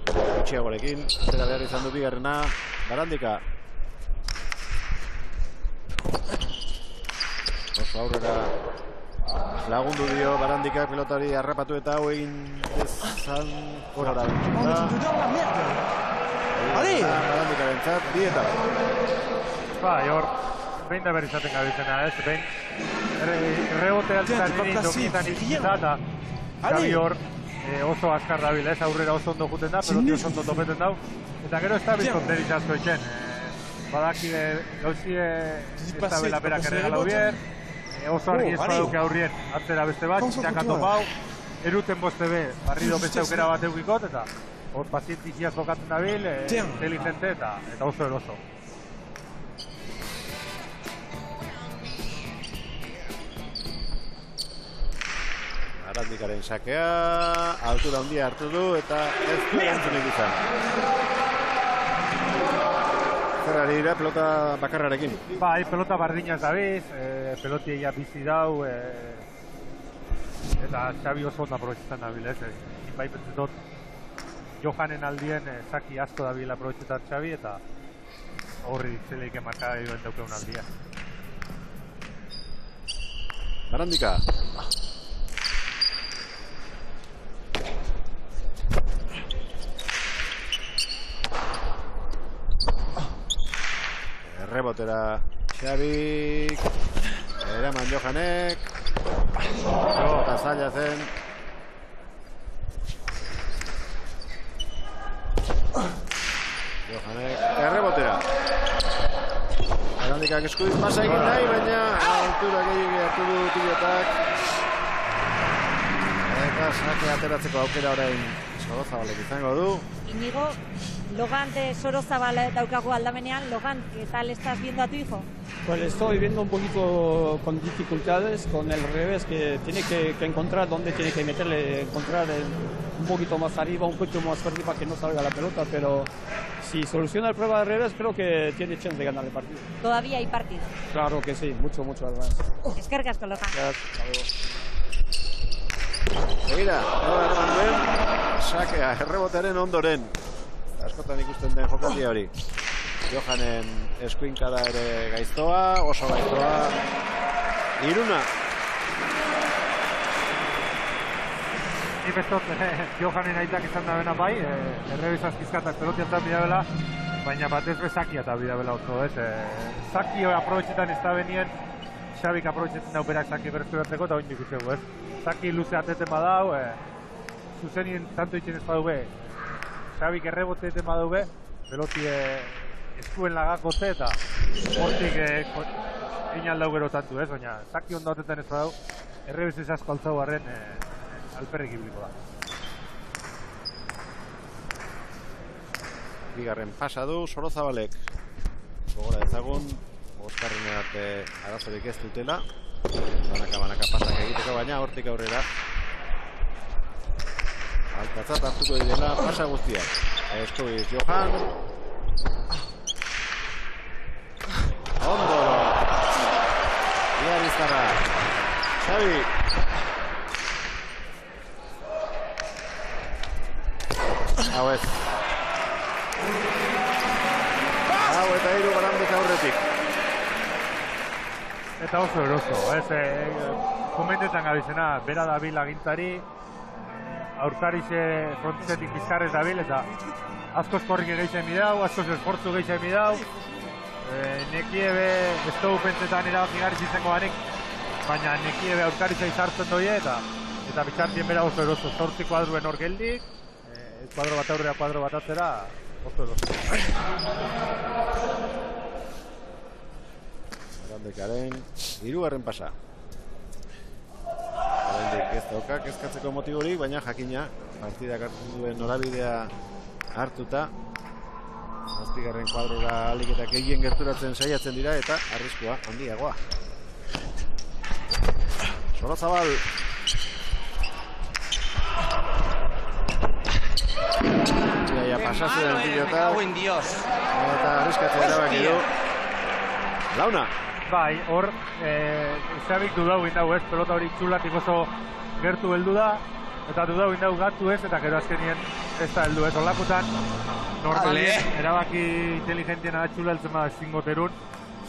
Gutxiagorekin, zera behar izan du bigarrena. Barandika. Oso aurrera lagundu dio Barandikak pelotari harrapatu eta hau egin dezan gorara bentsita. Barandikarentzat, bi eta Bai, hor, behin da berri izaten gabiltzena ez, behin rebote altzan nire dominetan izan eta Xabi hor oso azkar dabil ez, aurrera oso ondo juten da, peloti oso ondo topeten dau, eta gero ez da bizkonteri asko etxen. Badaki gauzie ez da bela berak erregala hubier, oso argi ez baduke aurrien atzera beste bat, txaka topau, eruten boste be, barrido beste aukera bat eukikot, eta hor pazientiziaz bokatzen dabil, inteligente eta oso eroso. Barandikaren sakea, altura handia hartu du eta ez du entzunik izan. Zerrari ira pelota bakarrarekin. Bai, pelota bardinaz dabiz, pelotia bizi dau, eta Xabi oso ondo aprobetxetan dabil, ez? Bai, pentsetot Johanen aldien zaki asko dabil aprobetxetan Xabi, eta horri zeleik emarka duen daukeun aldia. Barandika. Errebotera Xabik. Eraman Johanek. Eta zaila zen. Johanek errebotera. Barandikak eskudiz pasa egin nahi, baina altura gehiago hartu du pilotak. Eta sake ateratzeko aukera orain Sorozabalek izango du. Iñigo, Logan de Sorozabal daukagu aldamenean. Logan, ¿qué tal estás viendo a tu hijo? Pues estoy viendo un poquito con dificultades con el revés, que tiene que encontrar dónde tiene que meterle, encontrar un poquito más arriba, un poquito más fuerte para que no salga la pelota, pero si soluciona el prueba de revés, creo que tiene chance de ganar el partido. Todavía hay partido. Claro que sí, mucho además. Eskerrik asko, Logan. Begira, eraman duen, sakea errebotearen ondoren. Askotan ikusten den jokaldi hori. Johanen eskuinkada ere gaiztoa, oso gaiztoa. Iruna. Ni bestot, Johanen aitak izan da bena bai, errebizaz pizkatak pelotiatzen bidabela, baina batez bezakia eta bidabela oso, ez? Zaki aprobetxetan ez da benien, Xabik aprobetxetzen dau berak zaki berrezturatzeko eta oin dikuzegu, ez? Zaki luze ateten badau, zuzenien tanto itxen ez badu be, Xabik errebote eten badu be, peloti eskuen lagakotze eta hortik egin aldau gero tantu, ez? Baina zaki ondo ateten ez badu, errebizez asko altzau barren alperrik ibiliko da. Bigarren pasa du Sorozabalek. Gogora ezagun, Oskarren arte arazorik ez dutela. Banaka pasak egiteko, baina hortik aurrera alkatzat hartuko direla pasa guztiak. Eskubiz Johan. Ondo. Iabizarra. Xabi. Hau ez. Hau eta hiru Barandika aurretik. Eta oso eroso, ez, komentetan gabizena, bera dabil agintari, aurkarixe frontizetik bizkarrez dabil, eta askoz korrik egeitzen midau, askoz esfortzu egeitzen midau, nekiebe ez dugu pentsetan erabaki garriz izango banek, baina nekiebe aurkariza izartzen doie, eta bitxartien bera oso eroso, 8 kuadruen hor geldik, kuadro bat aurrea kuadro bat atzera, oso eroso. Barandikaren hirugarren pasa. Oraindik ez dauka kezkatzeko motiborik, baina jakina partidak hartu duen norabidea hartuta 7. kuadrora aliketa gehien gerturatzen saiatzen dira eta arriskua handiagoa. Sorozabal. Ja pasatzen den pilota. Eta arriskatzen erabaki du. Launa. Bai, hor, Xabik dudau indau ez, pelota hori txulatik oso gertu heldu da, eta dudau indau gatu ez, eta gero azkenien ez da heldu ez. Olakotan, normalien, erabaki inteligentien da txula heltzen bada ezingoterun,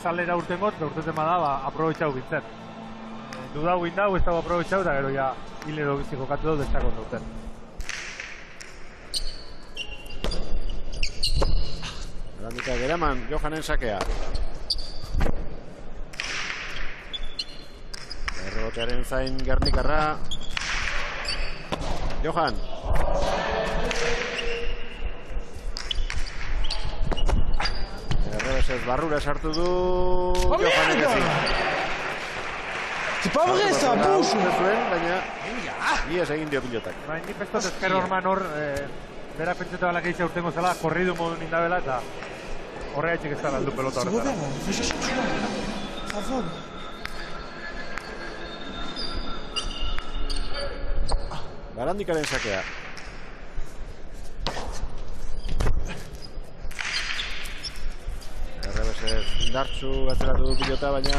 salera urtengot, eta urtetzen bada, aprobetxau gintzen. Dudau indau, ez dago aprobetxau, eta gero ja hilero bizi jokatu dut, ez dago duten. Barandika Geraman, Johanen sakea. Errebotearen zain Gernikarra. Johan. Errebesez barrura sartu du. Johanek ezin. C'est pas vrai ça, bouge! Baina ies egin dio pilotak. Baina nik pestot ezker horman hor, bera pentsetu balak egitza urtengo zela, korridu modu nindabela eta horrea etxek ez da galdu pelota horretara. Barandikaren sakea. Errebesez indartsu atzeratu du pilota, baina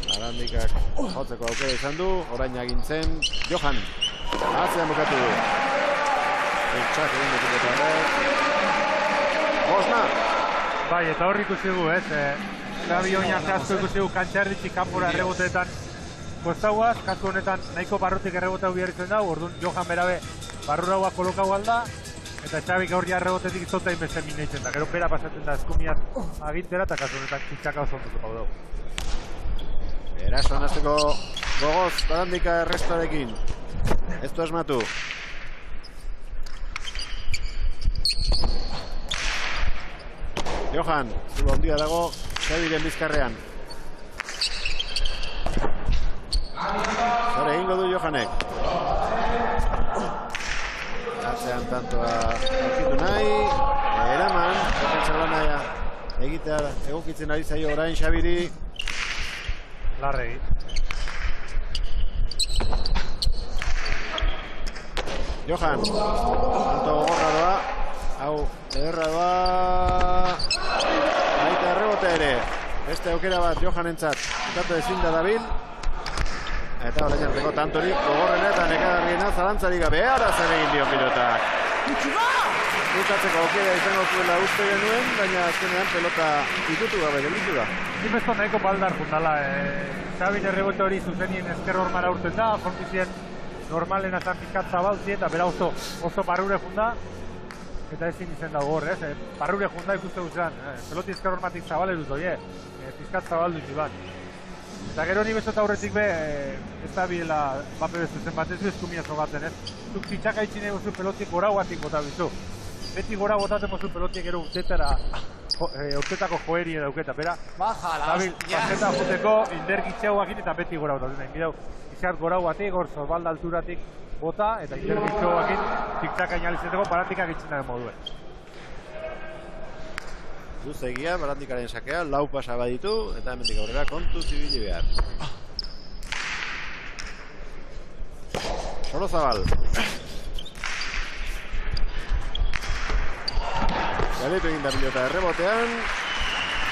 Barandikak jotzeko aukera izan du, orain agintzen Johan. Atzean bukatu du. Eltsak egin du pilota. Bosna. Bai, eta hor ikusi gu, ez? Xabi oin arte asko ikusi gu kantxa erditzik kanpora erreboteetan kostauaz, kasu honetan nahiko barrutik errebotau biherritzen dago, orduan Johan berabe barruraua kolokau alda, eta Xabi gaur ja errebotetik izota inbeste mineitzen da, gero bera pasatzen da eskumiaz agintera, eta kasu honetan txitxaka oso onduko hau dugu. Erasoan azteko gogoz, Barandika errestoarekin. Ez du asmatu. Johan, zulo ondia dago, Xabiren bizkarrean. Zore egingo du Johanek. Atzean tantoa aurkitu nahi, eraman, defentsa lana egitea egokitzen ari zaio orain Xabiri. Larregi. Johan, tanto gogorra doa, hau, ederra doa, baita errebote ere, beste aukera bat Johanentzat, tanto ezin da dabil, eta orain arteko tantorik gogorrena eta nekagarriena zalantzarik gabe, ara zer egin dio pilotak. Bukatzeko aukera izango zuela uste genuen, baina azkenean pelota ikutu gabe gelditu da. Zimesto nahiko baldar fundala, Xabin errebote hori zuzenien ezker hormara urten da, formizien normalen azan pizkat zabaltzi eta bera oso barrure funda, eta ezin izen dago hor, ez? Barrure funda ikuste guztian, peloti ezker hormatik zabale dut hori, pizkat zabaldu ziban. Eta gero ni bezota aurretik be, ez da biela bape bezuzen bat, ez eskumia zogaten, ez? Zuk txitxaka itxine guzu pelotik gora guatik bota bizu. Beti gora botaten mozu pelotik gero urtetako joeri edauketa, bera? Zabil, paseta juteko indergitxeagoakin eta beti gora botatzen. Bidau, izat gora guatik, hor zorbalda alturatik bota, eta indergitxeagoakin txitxaka inalizeteko Barandikak itxin dago moduen. Luzegia, Barandikaren sakea, lau pasa baditu, eta hemendik aurrera kontu zibili behar. Sorozabal. Galetu egin da pilota errebotean,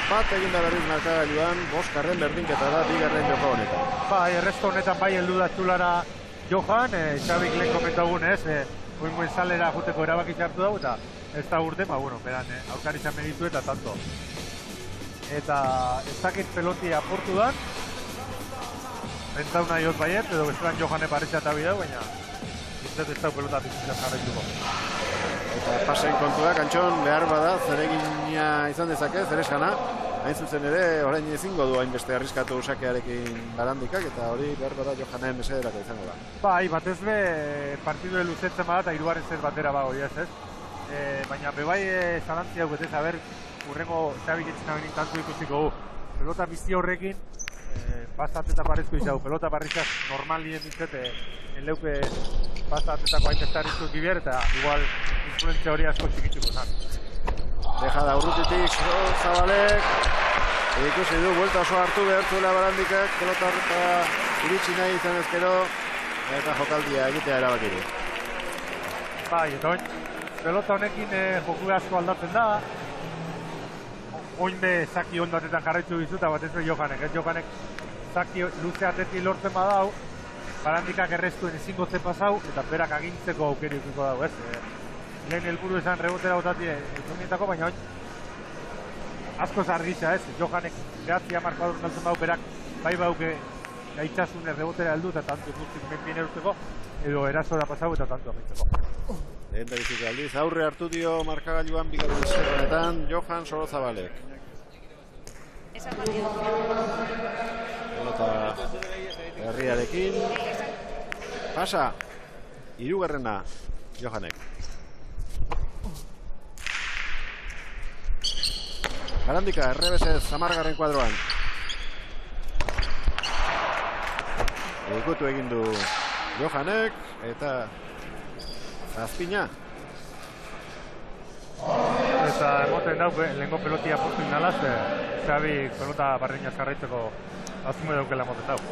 bat egin da berriz markagailuan, boskarren berdinketa da bigarren joko honetan. Bai, erresto honetan bai heldu da txulara Johan, Xabik lehen komentagun ez, oingoen salera juteko erabaki hartu dugu, eta ez da urte, bueno, beran aurkaritzan meditu eta tanto. Eta ez dakit peloti aportu dan, bentau nahi hot baiet, edo bestelan Johane paretxa eta bideu, baina ez da pelota pizitaz jarraituko. Eta pasen kontua, Kantxon behar bada, zeregina izan dezake, zereskana, hain zuzen ere, orain ezingo du hainbeste arriskatu usakearekin Barandikak, eta hori behar bada Johanen mesederako izango da. Bai, batez be, partidu luzetzen bada, eta hiruaren zer batera ba hori ez. Baina bebai zalantzia hau betez, haber, urrengo Xabik etxina benin tantu ikusiko gu. Pelota bizti horrekin, pasat eta parezko izagu, pelota barrizaz normalien dintzet, enleuke pasatetako hainbeste arrizko kibier, eta igual influentzia hori asko txikitzuko zan. Deja da urrutitik Zabalek, ikusi du, buelta oso hartu behar zuela Barandikak, pelota horreta iritsi nahi izan ezkero, eta jokaldia egitea erabakiru. Bai, eta oin, pelota honekin joku asko aldatzen da, oin be zaki ondatetan jarraitzu bizu, eta batez be Johanek, Johanek zaki luze atetik lortzen badau, Barandikak erreztuen ezingotze pasau, eta berak agintzeko aukeri ukiko dago, ez? Lehen helburu esan rebotera botatie zumietako, baina oin asko zargitza, ez? Johanek behatzia markadurun daltzen bau, berak bai bauke gaitxasun errebotera heldu, eta tanto guztik menpien erurteko, edo erasora pasau eta tanto agintzeko. Lehen da bizik aldiz, aurre hartu dio markagailuan bigarren zerrenetan Johan Sorozabalek. Pelota herriarekin. Pasa, hirugarrena Johanek. Barandika, errebesez, 10. kuadroan. Ikutu egin du Johanek, eta Azpina. Eta emoten dauk, lehenko pelotia postu inalaz, Xabi pelota barriñaz jarraitzeko azume daukela emoten dauk.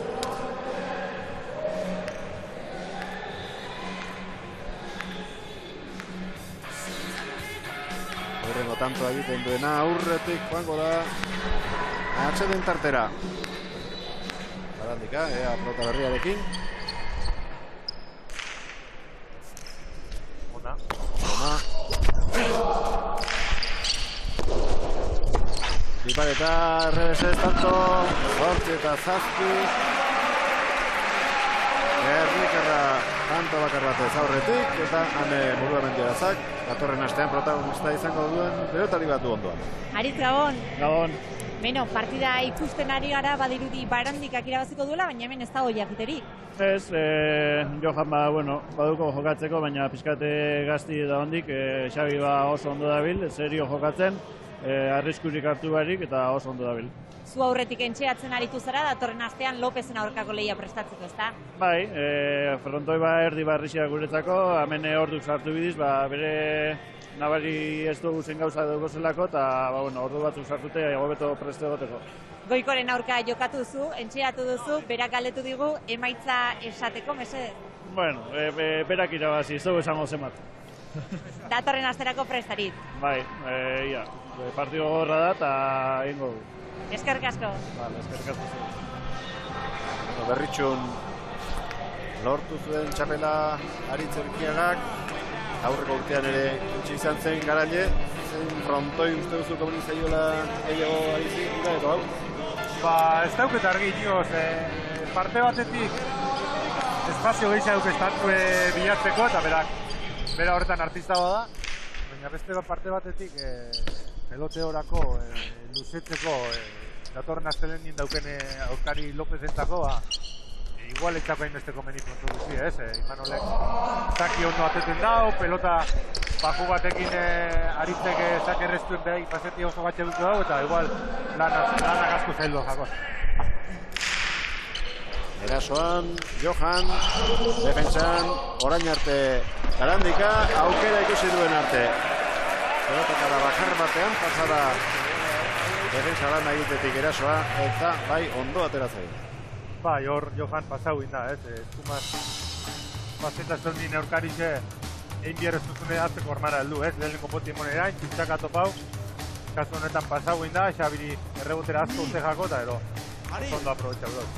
Horrengo tanto egiten duena, aurretik joango da atxeden tartera. Barandika, pelota berriarekin. Ipar eta errebesez tanto, 8 eta 7. Gernikarra tanto bakar batez aurretik, eta hane burua mendiarazak, datorren astean protagonista izango duen pelotari bat du ondoan. Aritz, Gabon. Gabon. Beno, partida ikusten ari gara, badirudi Barandikak irabaziko duela, baina hemen ez dago jakiterik. Ez, Johan baduko jokatzeko, baina pixkate gazti da hondik, Xabi oso ondo dabil, serio jokatzen, arriskurik hartu barik eta oso ondo dabil. Zu aurretik entxeatzen aritu zara, datorren astean Lopezen aurkako lehia prestatzeko, ezta? Bai, frontoi erdi barrixia guretzako, hemen orduk sartu bidiz, bere nabari ez dugu zen gauza dugu zelako, eta ordu batzuk sartute gobeto preste goteko. Goikoren aurka jokatu duzu, entxeatu duzu, berak galdetu digu, emaitza esateko, mesedez? Bueno, berak irabazi, ez dugu esango zemat. Datorren asterako prestarit. Bai, partido gorra da eta egingo du. Eskerrik asko. Vale, eskerrik asko. Berritxun lortu zuen txapela Aritz Erkiagak, aurreko urtean ere gutxi izan zen garaile, zen frontoi uste duzu komunizaiola gehiago arizik, edo hau? Ez dauket argi inoz, parte batetik espazio gehiago daukestatue bilatzeko, eta bera horretan artista bada, baina beste parte batetik peloteorako luzetzeko datorren astelenin dauken aurkari Lopezentako, igual etxako hainbesteko meni kontu duzi, Imanolek zaki ondo ateten dau, pelota baju batekin Aritzek zakerreztuen behai paseti oso batxe dut dau, eta igual lanak asko zaildu jakos. Erasoan, Johan, defentsan, orain arte Barandika, aukera ikusi duen arte. Pelotakara bakar batean, pasada defensa lan egitetik erasoa, eta bai ondo ateratzen. Bai, hor Johan pasau inda, eskumaz eta zonin aurkarixe egin bierrez duzune azteko ormara heldu, lehenengo poti monera, txintxaka topau, kasu honetan pasau inda, Xabiri errebotera asko uste jako, eta ero, ondo aprobetxau dut.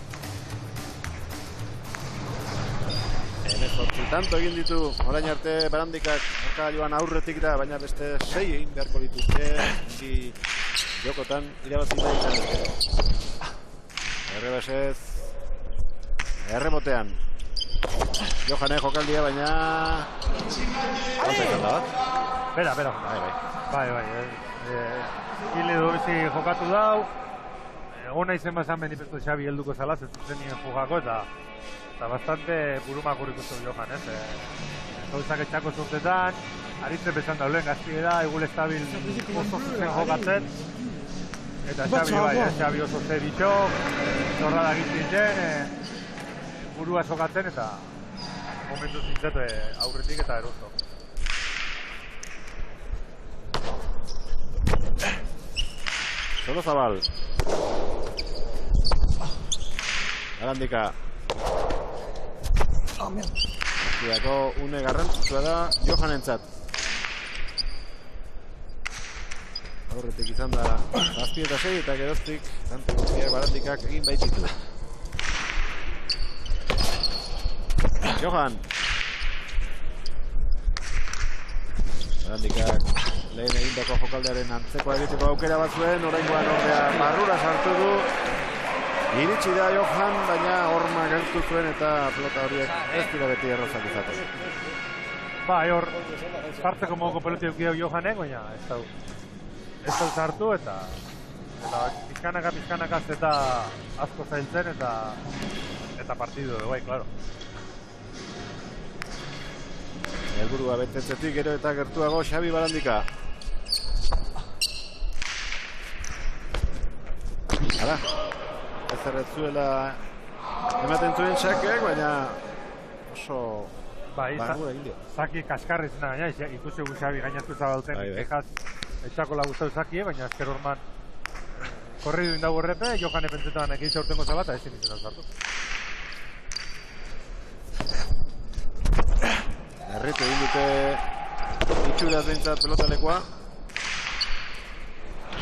Tanto egin ditu orain arte Barandikak joan aurretik da, baina beste 6 egin beharko dituzte jokotan irabazi da izan ezkero. Errebesez errebotean Johane jokaldia, baina hauza izan da bat? Bera. Bai. Hile dobizi jokatu dau, ona izen bazan benipesto Xabi helduko zalaz, ez zenien jugako, eta bastante burumak urrikustu Johan, gauzak etxako zurtetan, Aritze bezan daulen gaztie da, egul estabil oso zuzen jokatzen, eta Xabi oso zer ditxok, zorra da gintzen, burua jokatzen, eta momentu zintzete aurretik eta erosto. Solo Zabal. Barandika. Azpiako une garrantzitsua da Johanentzat. Aurretik izan da 7 eta 6 eta geroztik tante guztiak Barandikak egin baititu. Johan. Barandikak lehen egindako jokaldearen antzekoa egiteko aukera bat zuen, oraingoan ordea barrura sartu du. Iritsi da Johan, baina horma geltu zuen eta pelota horiek ez dira beti errozak izatu. Bai, hor, sartzeko moduko peloti eukideu Johanek, baina ez dau sartu eta pizkanaka zeta asko zailtzen eta partidu bai, klaro. Helburua betetzetik gero eta gertuago Xabi Barandika. Hala. Ez erretzuela ematen zuen txakeak, baina oso barru egin dio. Zaki kaskarri zena gaina, ikusi gu Xabi gainazko zabalten, kexaz etxako laguztau zakie, baina ezker horman korridu indago horrepe, Johane pentsetan ekeixa urtengo zabata, ezin izan alzartu. Erritu egin dute itxuraz behintzat pelotalekoa.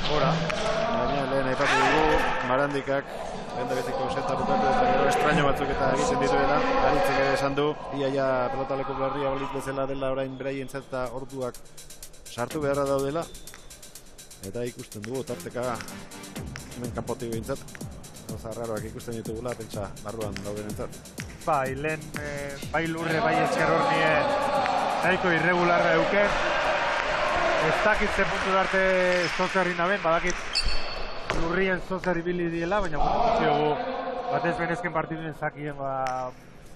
Hora. Baina lehen aipatu dugu, Barandikak lehendabiziko seta bukatu eta gero estraño batzuk eta egiten dituela. Aritzek ere esan du, iaia pelotaleko berria balitz bezala dela orain beraientzat eta orduak sartu beharra daudela. Eta ikusten dugu, tarteka hemen kanpotik behintzat. Gauza arraroak ikusten ditugula, pentsa barruan daudenentzat. Bai, lehen bai lurre, bai ezker hornie nahiko irregularra euken. Ez dakit ze puntu darte zozerri naben, badakit lurrien zozerri bili diela, baina guztiogu batez benezken partiduen zakien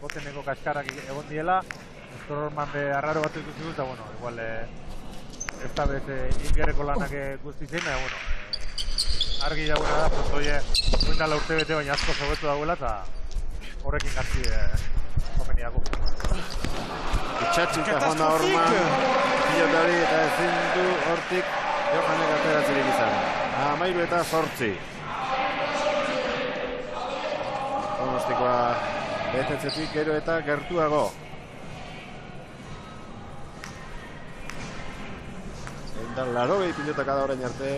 boteneko kaskarrak egon diela. Ezker horman be arraro bat ikusi dut, eta bueno, igual ez da bez ingerreko lanak guzti zein, baina bueno, argi dagoena da, Frontoie guindala urte bete, baina asko zobetu dagoela, eta horrekin gazi komeniako. Itxatxita joan da Orman, pilotari eta ezin du hortik Johanek ateratzirik izan. 13-8. Pronostikoa betetzetik gero eta gertuago. Eta 80 pilotaka da orain arte,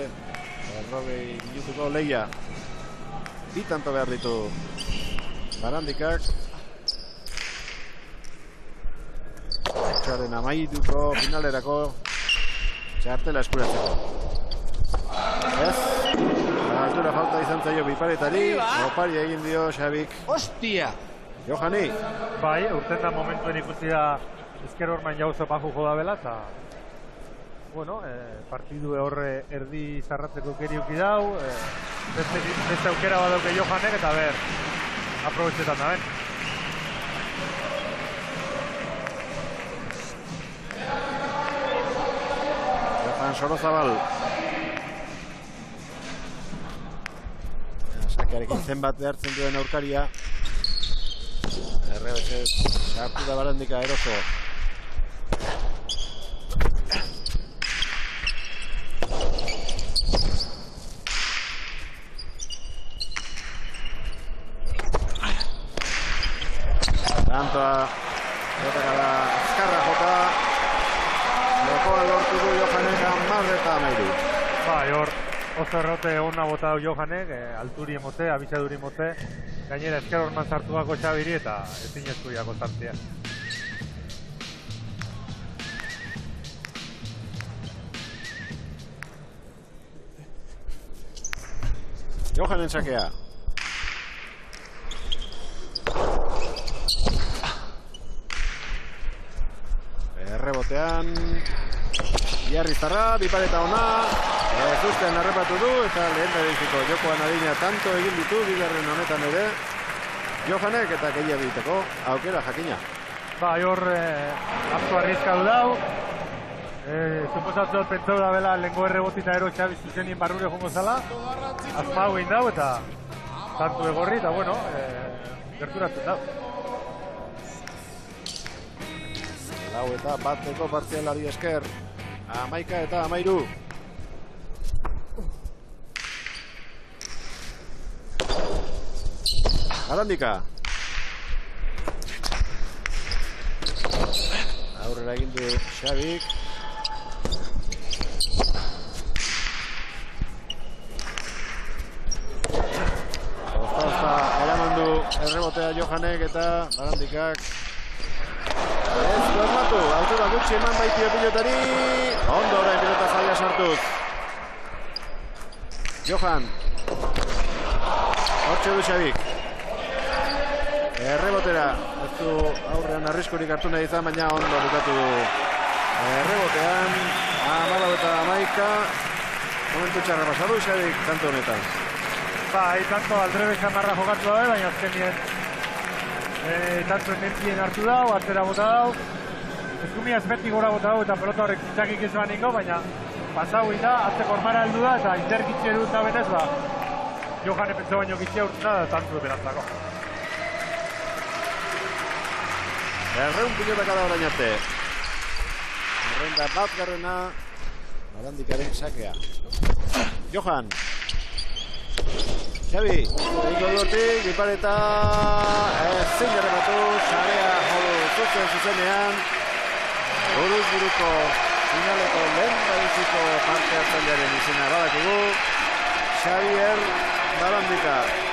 80 minutuko lehia. Bi tanto behar ditu Barandikak. Txaren amaiduko finalerako txartela eskuratzeko. Ez, altura falta izan zaio biparetari, opari egin dio Xabik. Hostia! Johani. Bai, urten da momentuen ikusi da ezker horman jauzo paju joda bela, eta bueno, partidu horre erdi zarratzeko keriuki dau, beste aukera badauke Johanek, eta ber, aprobetxetan da ben. Johan Sorozabal. Sakearekin zenbat behartzen duen aurkaria. Errebetxez sartu da Barandika eroso. Tantoa jotaka da azkarra jota. Jokoa lortu du Johanek 10-13. Bai, hor oso errote ona bota du Johanek, alturi emote, abitxaduri emote. Gainera ezker horman sartuako Xabiri eta ezin eskuiako sartzea. Johanen sakea. Errebotean Iarrizarra, bipareta ona. Ez ustean arrepatu du eta lehen beriziko jokoan adina tanto egin ditu bigarren honetan ere. Johanek eta gehiago egiteko aukera jakina. Bai, hor hartu arrieskatu dau. Suposatu pentsau da bela lehenko errebotita ero Xabi zuzenien barrure jongo zala. Azpago egin dau eta tanto egorri eta bueno, gerturatzen dau. Lau eta bateko partzialari esker. 11-13. Barandika. Aurrera egin du Xabik. Ozta eraman du errebotea Johanek eta Barandikak. Ez formatu, altura gutxi eman baitio pilotari. Ondo orain pilota zaila sartuz. Johan. Hortxe du Xabik. Errebotera. Ez du aurrean arriskurik hartu nahi izan, baina ondo bukatu du. Errebotean. 14-11. Momentu txarra pasadu Xabik tanto honetan. Bai, tanto aldrebe xamarra jokatu dabe, baina azkenien tanto energien hartu dau, atzera bota dau. Eskumia ezbeti gora bota dau eta pelota horrek zitzakik ez ningo, baina pasau da, atzeko ormara heldu da eta intergitxe dut da benez, Johane pentsa baino gitxea urtzen da, tanto berantzako. Erreun pilotaka da orain arte. Errenda bat garrena, Barandikaren sakea. Johan. Xabi, egin gortik, bipareta, ezin jarrematu, xarea jodu zuzenean. Buruz-buruko finaleko lehen badiziko parte hartzailearen izena badakigu. Xavier Barandika.